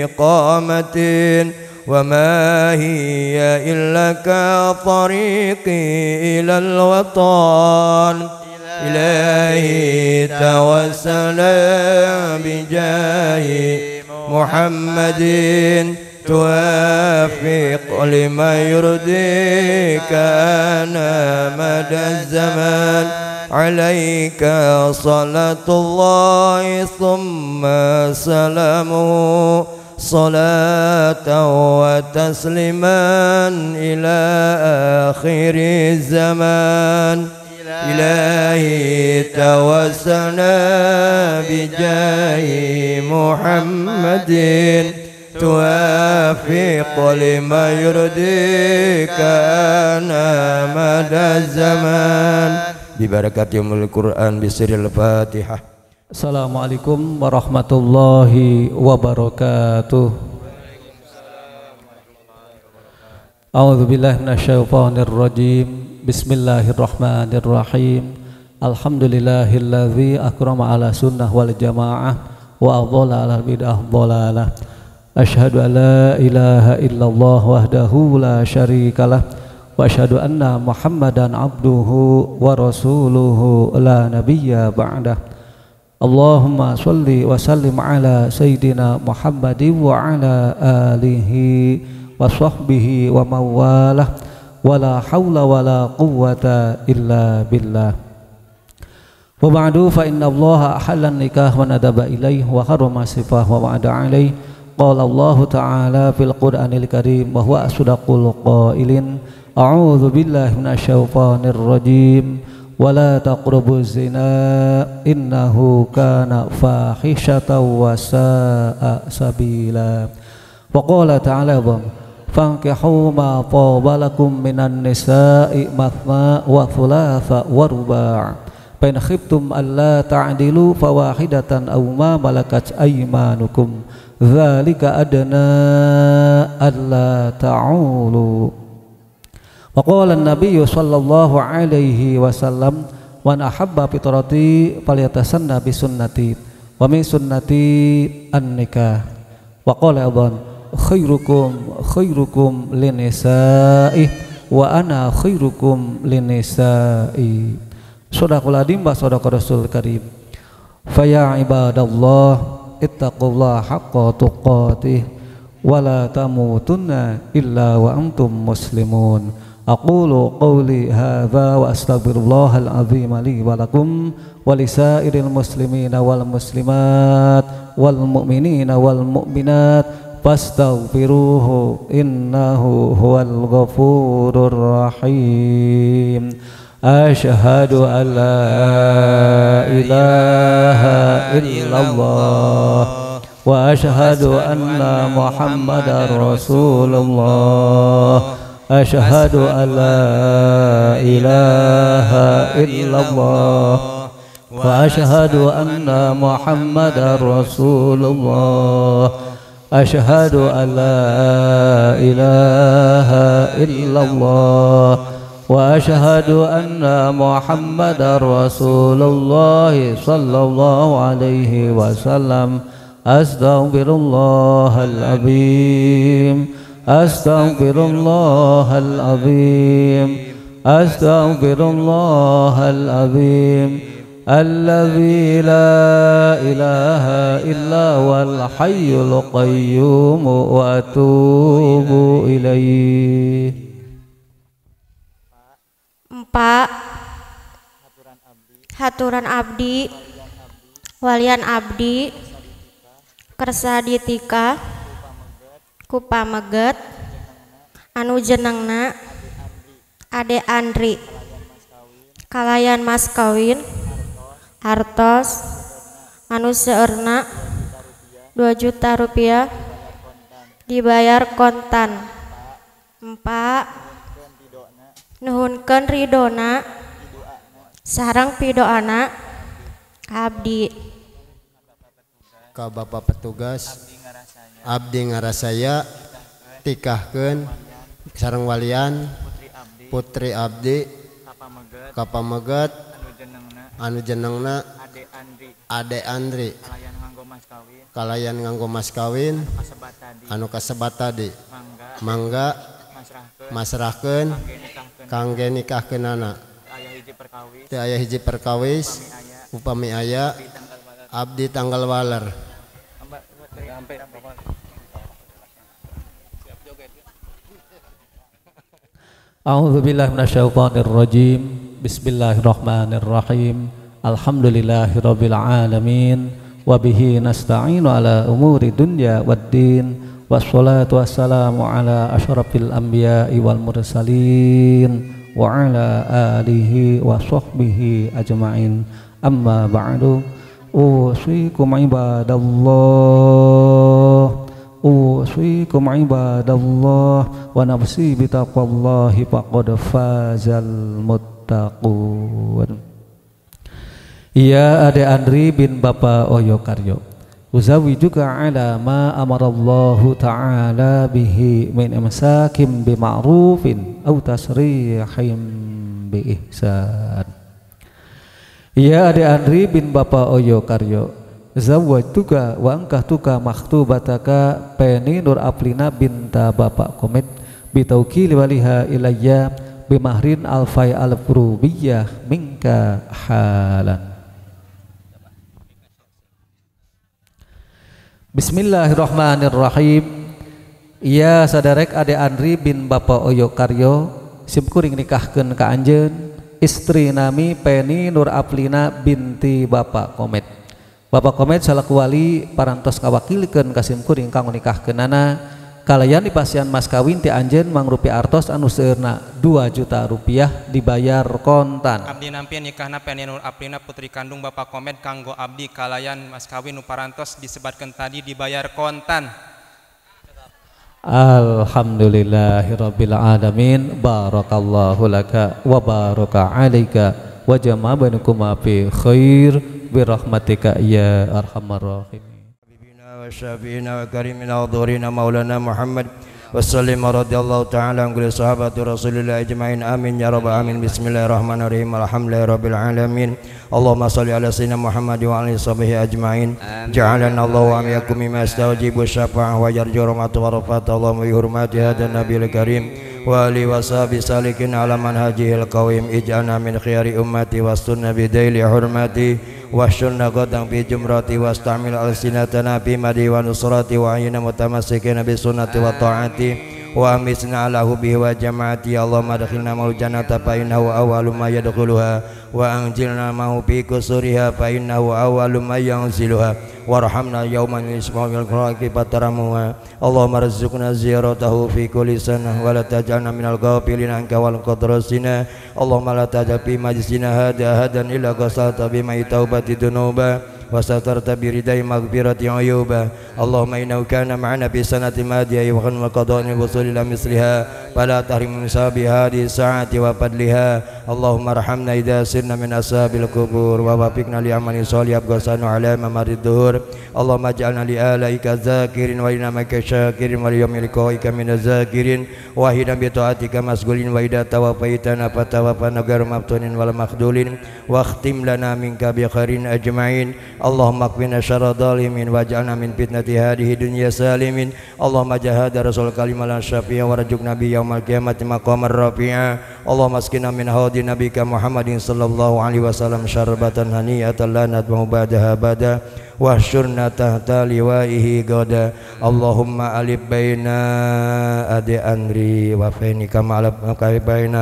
إقامة وما هي إلا كطريقي إلى الوطن. إلهي توسلنا بجاه محمد توافق لما يرضيك أنا مدى الزمان عليك صلاة الله ثم سلامه صلاة وتسليما إلى آخر الزمان. إلهي توسلنا بجاه محمد توافق لما يرضيك أنا مدى الزمان ببركة يوم القرآن بسر الفاتحة. Assalamualaikum warahmatullahi wabarakatuh. A'udzu billahi minasyaitonir rajim. Bismillahirrahmanirrahim. Alhamdulillahilladzi akrama ala sunnah wal jamaah wa adhala ala bid'ah dhalalah. Asyhadu an la ilaha illallah wahdahu la syarikalah wa asyhadu anna Muhammadan abduhu wa rasuluhu la nabiyya ba'dah. Allahumma sholli wa sallim ala sayyidina Muhammadin wa ala alihi wa sahbihi wa mawalah wa la hawla wa la quwwata illa billah. Wa ba'du fa inna Allah ahalla nikah wa nadaba ilaih wa harrama sifah wa wa'ada alaih. Qala Allah ta'ala fil Qur'anil Karim wa huwa asdaqul qailin. A'udzu billahi minasyaitonir rajim. Wala taqrabuz zina innahu kana fahishatan wa sa'a sabila. Wa qala ta'ala fankihu ma taba lakum minan nisa'i mathna wa thulatha wa ruba'. Fa in khiftum alla ta'dilu fawahidatan aw ma malakat aymanukum dzalika adna alla ta'ulu. Wa qala an-nabiy sallallahu alaihi wasallam man ahabba fitrati falyatasanna bi sunnati wa min sunnati an-nikah. Wa qala aidan khairukum linisa'i wa ana khairukum linisa'i. Shadaqul adim wa shadaqar rasul karim. Fa ya ibadallah ittaqullaha haqqa tuqatih wa la tamutunna illa wa antum muslimun. Aqulu qawli hadza wa astaghfirullahal azim li wa lakum wa lisairil muslimina wal muslimat wal mu'minina wal mu'minat fastaghfiruhu innahu huwal ghafurur rahim. Asyhadu an la ilaha illallah wa asyhadu anna Muhammadar Rasulullah. Asyhadu an la ilaha illallah wa asyhadu anna Muhammadar Rasulullah. Asyhadu an la ilaha illallah wa asyhadu anna Muhammadar Rasulullah sallallahu alaihi wasallam. Astaghfirullahal azim, astaghfirullahal azim, astaghfirullahal azim. Alladzi la ilaha illa wal hayyul qayyum wa atubu ilaih. 4. Haturan abdi walian abdi kersa ditika ku pameget anu jenengna Ade Andri kalayan mas kawin hartos anu seueurna 2 juta rupiah dibayar kontan. 4. Nuhunkeun ridona sareng pidoana abdi ka bapak petugas abdi ngarasaya tikahkeun sareng walian putri abdi kapameget anu jenengna Ade Andri kalayan nganggo mas kawin anu kasebat tadi mangga masrahkeun kangge nikahkeunana teu aya hiji perkawis upami aya abdi tanggal waler. A'udzu billahi minasyaitonir rajim. Bismillahirrahmanirrahim. Alhamdulillahirabbil alamin wa bihi nasta'inu ala umuri dunya waddin. Wassalatu wassalamu ala asyrafil anbiya'i wal mursalin wa ala alihi wa sahbihi ajma'in. Amma ba'du. Usikum ibadallah, usikum ibadallah wa nafsi bitaqwallahi faqad fazal muttaqun. Ya Ade Andri bin Bapak Oyo Karyo, uzawi juga ala ma amarallahu ta'ala bihi min imsakim bima'rufin aw tasrihim bi ihsan. Ya Ade Andri bin Bapak Oyo Karyo, zawwajtuka wa angkahtuka maktubataka Peni Nur Aplina binta Bapak Komit bitauqili waliha ilayya bimahrin alfai al-furubiyah minka halan. Bismillahirrahmanirrahim. Ya sadarek Ade Andri bin Bapak Oyo Karyo simkuring nikahkeun ka anjeun istri nami Peni Nur Aplina binti Bapak Komet. Bapak Komet salaku wali parantos kawakilkeun ka simkuring kanggo nikahkeunana kalayan dipasian mas kawin ti anjeun mangrupi artos anu seueurna 2 juta rupiah dibayar kontan. Abdi nampi nikahna Peni Nur Aplina putri kandung Bapak Komet kanggo abdi kalayan mas kawin nu parantos disebatkeun tadi dibayar kontan. Alhamdulillahirabbil alamin. Barakallahu laka wa baraka alaika wa jama'a bainakum fi khair bi rahmatika ya arhamar rahimin. Habibina wa syafiina wa karimina wa dhurina maulana Muhammad wa sallim radhiyallahu ta'ala an kulli sahabati Rasulillah ajma'in amin ya rabbal alamin. Bismillahirrahmanirrahim. Alhamdulillahirabbil alamin. Allahumma shalli ala sayyidina Muhammad wa alihi sahbihi ajma'in. Ja'alana Allahu wa iyyakum mimma yastajibu syafa'ah wa yarju rahmatu wa rafat. Allahumma bi hurmati hadzal nabiyil karim wa ali wa sahbi salikin ala manhajihil qawim. Ij'alna min khiyari ummati wastunna bi daili hurmati wasyunna qadang fi jumrati wastamil alsinatana bi madi wa nusrati wa ayna mutamassikina bi sunnati wa ta'ati wa amisna ala hubbihi wa jamaati. Allahumma adkhilna ma'al jannata fa innahu awwalu ma yadkhuluha wa anjilna ma'u bi kusuriha fa innahu awwalu ma yanziluha warhamna yawman isma'il khalaqi fataramuha Allahumma rizqna ziyaratahu fi kulli sanah wa la taj'alna minal ghafilin anka wal qadrasina Allahumma la taj'al fi majlisina hada hadan illa qasalta bima taubati dunuba وسترت برداء مغفرة عيوبا اللهم إنه كان معنا في سنة ماضية وخن وقضاء الوصول إلى مثلها فلا تحرم من ثواب هذه الساعة وفضلها اللهم ارحمنا إذا سرنا من أصحاب القبور ووفقنا لعمل صالح أبقى على ممر الدهور اللهم اجعلنا لآلائك ذاكرين ولنعمك شاكرين وليوم لقائك من الذاكرين واهنا بطاعتك مسجولين وإذا توفيتنا فتوفنا غير مفتونين ولا مخذولين واختم لنا منك بخير أجمعين اللهم اكفنا شر الظالمين واجعلنا من فتنة هذه الدنيا سالمين اللهم جهاد رسول كلمة الشفيع ورزقنا بيوم القيامة مقام الرفيع اللهم اسقنا من حوض نبيك محمد صلى الله عليه وسلم شربة هنيئة لا ندمع بعدها أبدا واحشرنا تحت لوائه غدا اللهم ألف بين أدي أنري وفيني كما ألف بين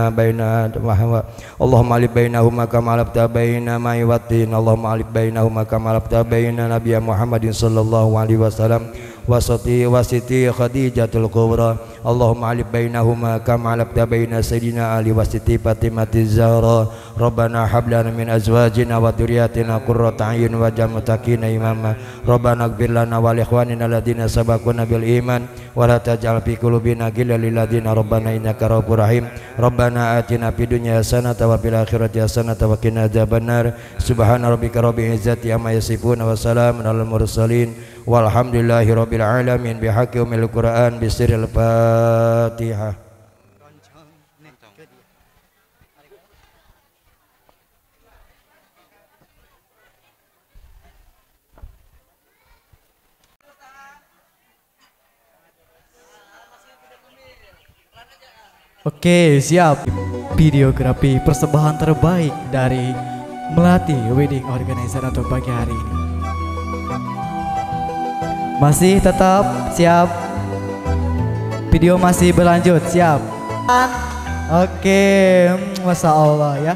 اللهم ألف بينهما كما ألفت بين ما يوتين اللهم ألف بينهما كما ألفت بين نبي محمد صلى الله عليه وسلم وسطي خديجة الكبرى اللهم ألف بينهما كما ألفت بين سيدنا علي وسطي فاطمة الزهراء ربنا هب لنا من أزواجنا وذرياتنا قرة أعين واجعلنا متقين إماما ربنا اغفر لنا ولإخواننا الذين سبقونا بالإيمان ولا تجعل في قلوبنا غلا للذين ربنا إنك رؤوف رحيم ربنا آتنا في الدنيا حسنة وفي الآخرة حسنة وقنا عذاب النار سبحان ربك رب العزة عما يصفون وسلام على المرسلين walhamdulillahi rabbil alamin bihaqi umil Quran bisiril Fatihah. Oke, siap. Videografi persembahan terbaik dari Melati Wedding Organizer untuk pagi hari ini. Masih tetap siap. Video masih berlanjut, siap. Oke, Masya Allah ya.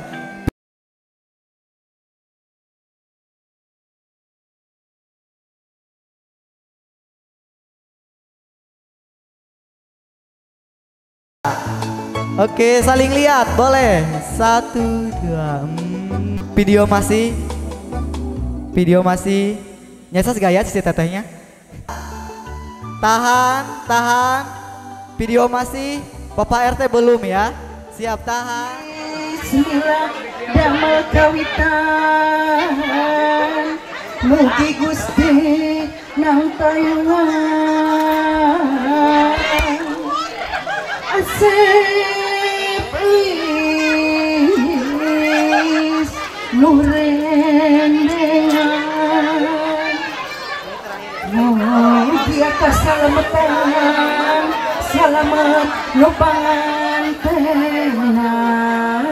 Oke, saling lihat, boleh. 1, 2. Video masih. Nyesas gaya si tetehnya. Tahan. Video masih. Bapak RT belum ya. Siap, tahan. Bismillah damel kawitan mugi Gusti nang tayungan asep is nurendengan mugi atas salamatan salamet lupangan tenang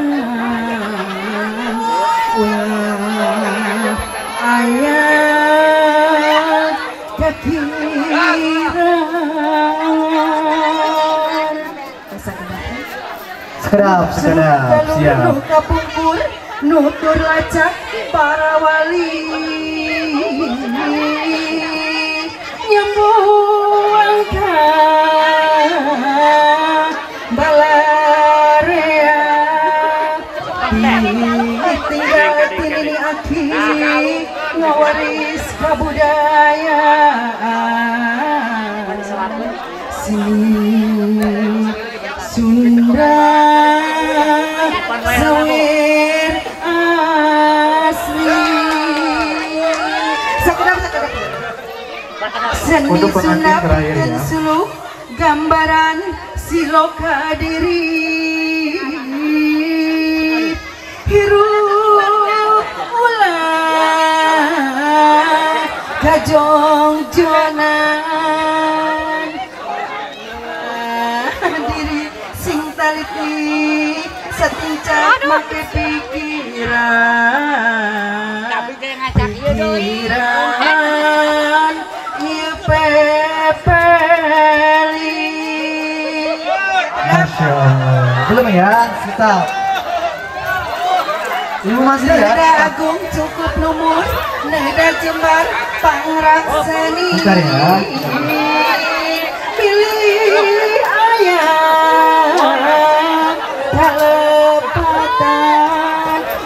ayat kekiran Sedap, siap. Kapungkur nutur lacak para wali nyembuangkan balarea tinggal tini aki ngawaris kabudayaan Sunda sawir asli sekedap seni sunap dan suluk gambaran siloka diri hirup ulah kajong jonan diri sing taliti setincak make pikiran ieu pepeli Masya Allah. Belum ya, stop. Ibu masih ya. Nada agung cukup numur nada jembar pangraksani Bentar ya. pilih ayah kalepatan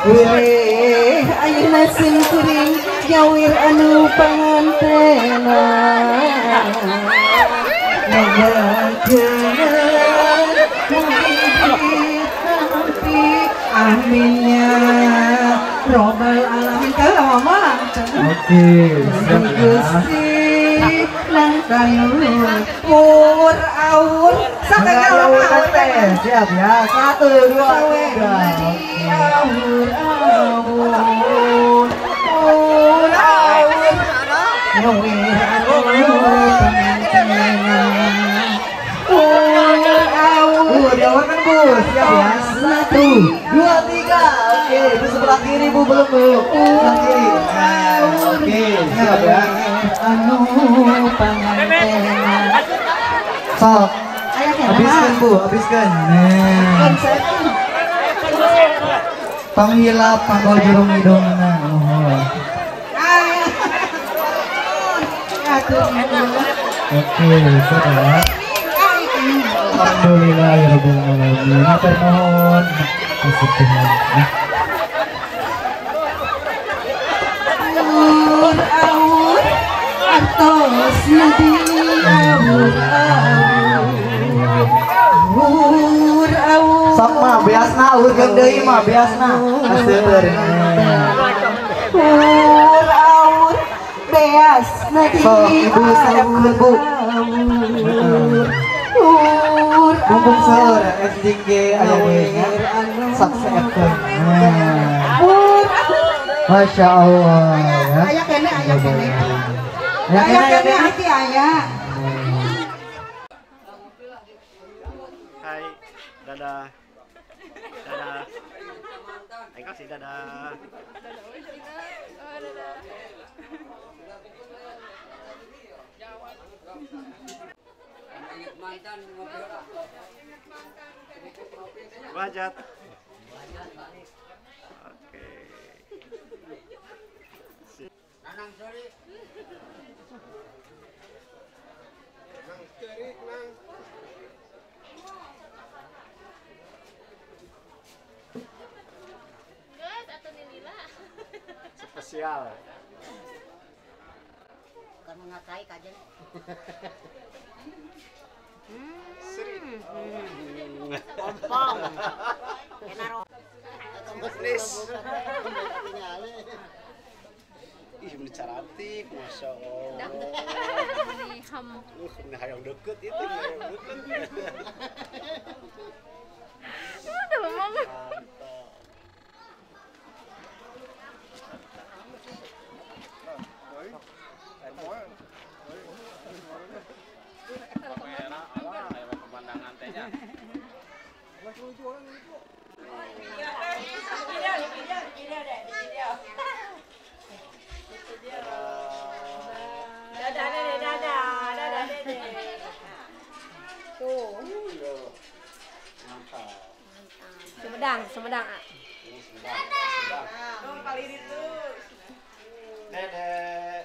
wireh ayeuna sim kuring jawir anu pangantena aminnya robbal alamin kalau mama Oke, siap ya. Gusti nang kanulur pur aur Mangga diawurkan teh. Siap ya. 1 2 3. aur aur pur aur nyawir anu pangantena pur aur Diawurkan Bu. Siap ya. 1 2 3. Oke, Bu sebelah kiri Bu belum Bu. Sebelah kiri. Nah, oke, siap ya. anu pangantena Sok. aya kenapa Habiskan Bu, habiskan. Nah. Panghilap panggol jurung hidungna. Oke, siap ya. Alhamdulillah ya Rabbil alamin. Matur nuhun. Kasih Tuhan. aur aur antos nabi aur aur aur Sok mah beasna urkeun deui mah beasna. Aseur. aur aur beas nabi Sok Ibu saepkeun Bu. aur Mumpung seueur SDG aya deui nya. Sok saepkeun. aur Masya Allah ya. aya kene aya kene Ya aya kena ya kene kena. hati aya Hai, dadah. Dadah. Ayo kasih dadah. Wajat. Oke. Spesial. Bukan mengakai kajen. Ompong. Kenaro. Please. Ih, bener cantik, masya Allah. Ini hayang deket itu, hayang deket. Udah ngomong. Pemandangan tehnya. dadah dede dadah dede tuh Sumedang. Dedek.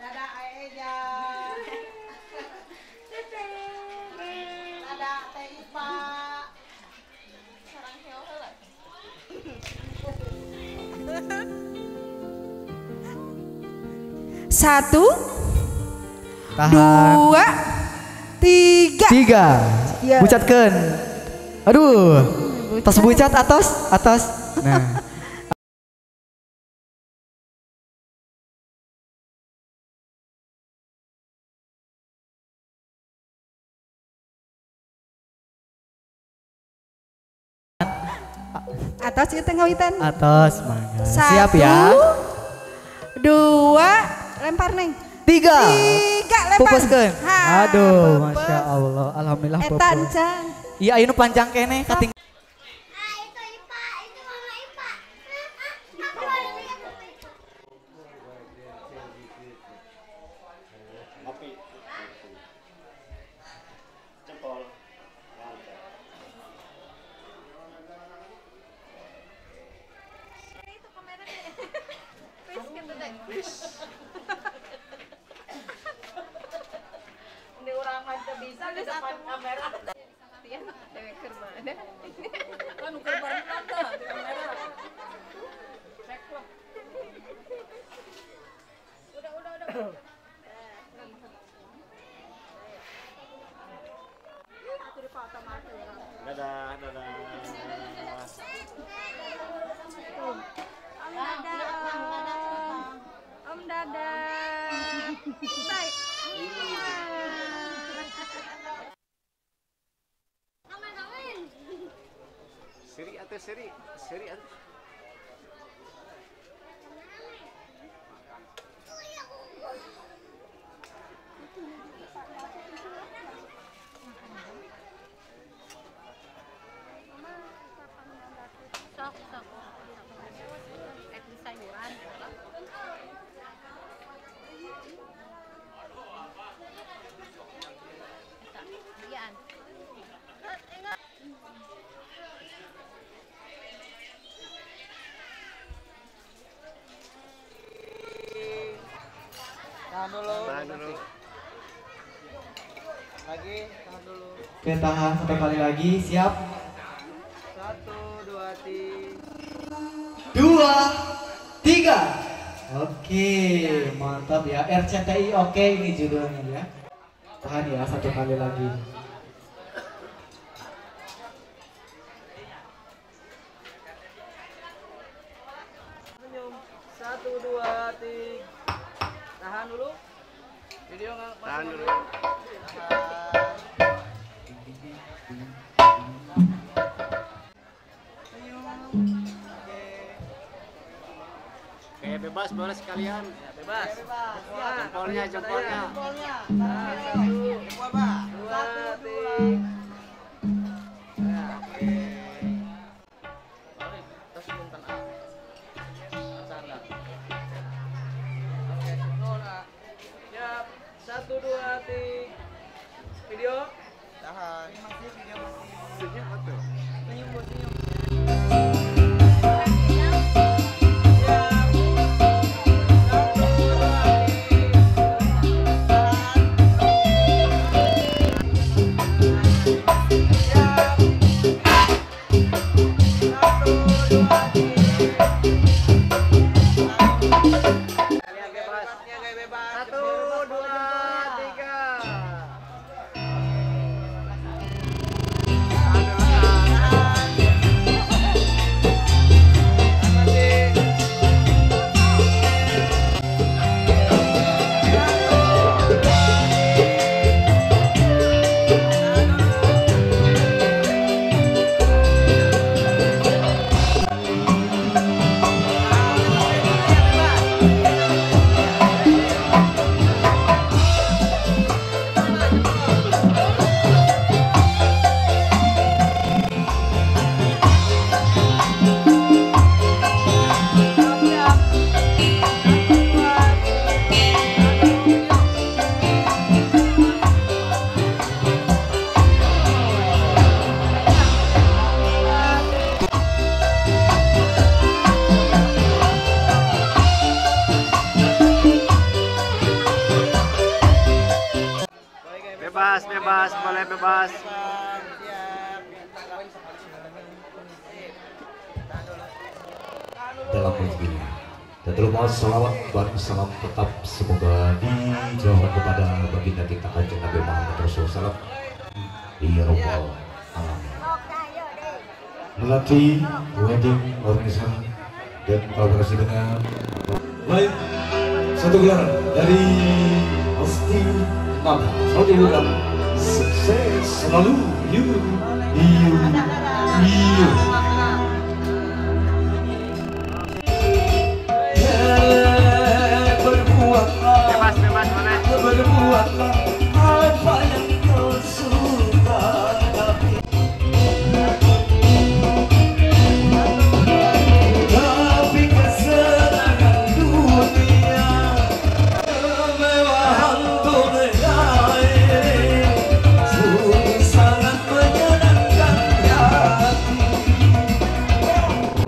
dadah Aeja dadah Teh Ipa satu Tahan. 2 3 3. Bucatkeun. Aduh. Tos bucat atos. Nah. atas itu ngawitan Atos mangga. 1 Siap ya. 2 lempar neng 3 lempar pupuskeun. Ha, Aduh, pupus. Masya Allah. Alhamdulillah Etan pupus. can Iya, ayeuna panjang kene kating. Ngopi. Jempol. bisa di depan kamera. Tian dewe keur mana? Kan ukur bareng tante di kamera. Udah. Dadah. Om Dadah. Baik. Seri atuh. Sok. Di sayuran. Ian. Tahan dulu. Lagi, tahan dulu. Oke, tahan satu kali lagi, siap. 1, 2, 3. 2, 3. Oke, mantap ya. RCTI oke ini judulnya ya. Tahan ya satu kali lagi. Senyum. 1, 2, 3. Tahan dulu. Video nggak? Tahan dulu. Oke, bebas boleh sekalian. Ya, bebas. Jempolnya. Jempol, Pak. 1, 2, 3. Ya, oke. Balik. Terus sebentar. Bercanda. Oke, sekolah. Siap. 1, 2, 3. Video. Tahan. Senyum atuh. Senyum. Bebas, boleh bebas. Dalam begini dan terus salawat dan salam tetap semoga dijauhkan kepada baginda kita Kanjeng Nabi Muhammad Rasulullah di Rabbal Alamin. Melatih wedding organisasi dan kolaborasi dengan baik satu gelaran dari Asti Nama Saudara sukses selalu you. Bebas boleh. Berbuatlah apa yang kau suka, tapi kesenangan dunia kemewahan dunia sungguh sangat menyenangkan hati.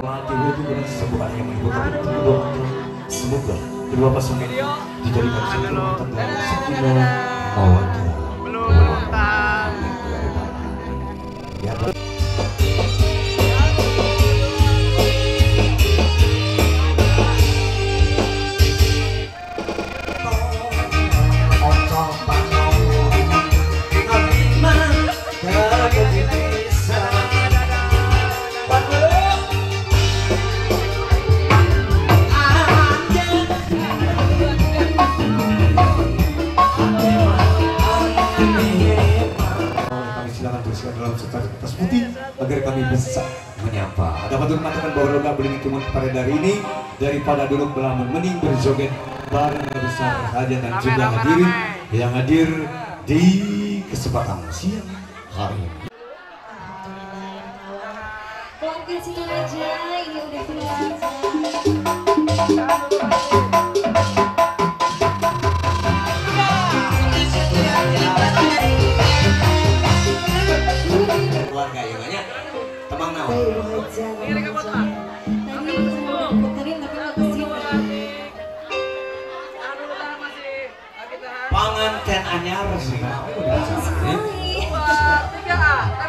Mati itu sebuah yang mengikuti semoga kedua pasangan dijadikan satu rumah tangga sakinah secara kertas putih agar kami bisa menyapa. Dapat mengatakan bahwa roga beling itu pada hari ini daripada duduk melamun mending berjoget bareng besar hajat dan juga hadirin yang hadir di kesempatan siang hari ini. Keluarga Singaraja ini udah siap. Keluarga ya banyak temang naon. Panganten anyar sih.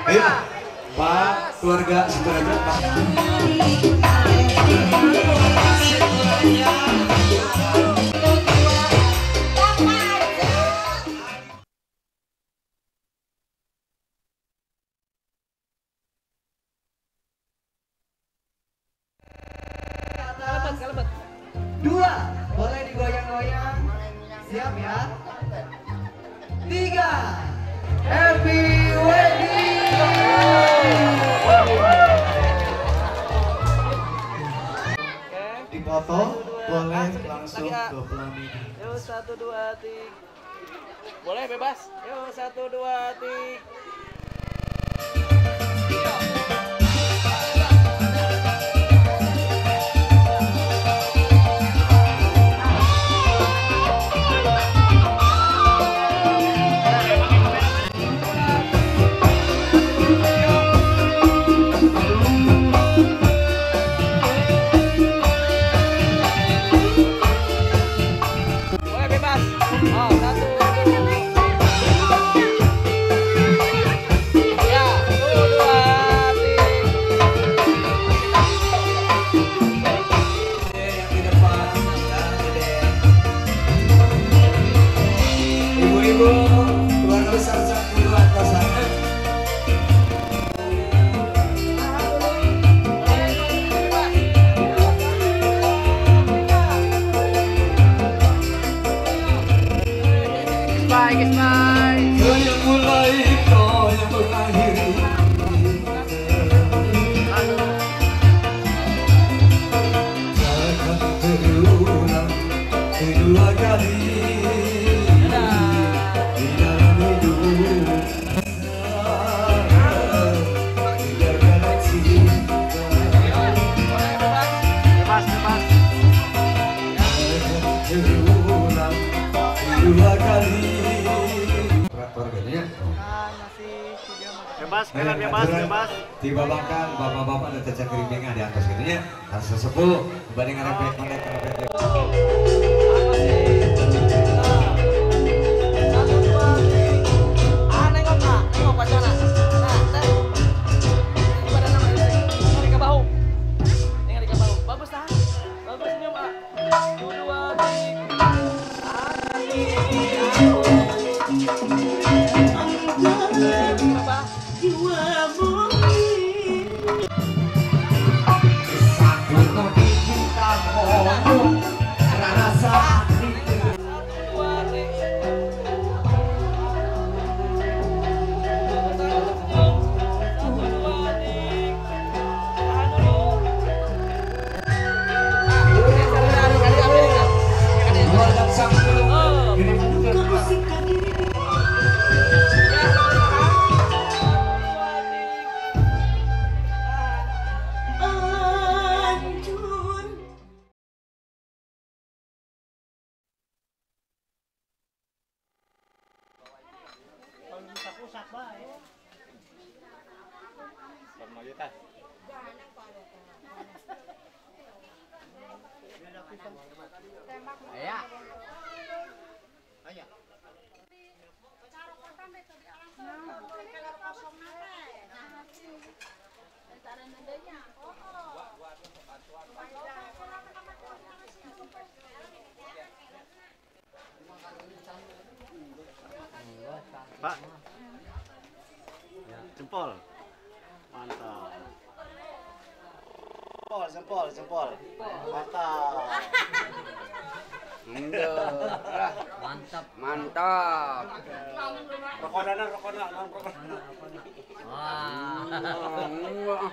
Ayo Pak keluarga Singaraja Pak. Dua, boleh digoyang-goyang. Siap ya. Tiga, happy wedding. Dipoto boleh langsung ke pelaminan. Yuk 1, 2, 3. Boleh bebas. Yuk 1, 2, 3. Keluarga besar Sakti Antasana. Bye. Kau yang mulai, kau yang mengakhiri. Takkan terulang kedua kali. Bebas. Dibawakan bapak-bapak dan caca kerimbingan di atas gitu ya. Harus sesepuh dibanding ngerepet. Pak. Jempol. Mantap. Jempol. Mantap. Mantap. Mantap. Rokok dana, rokok dana. Wah.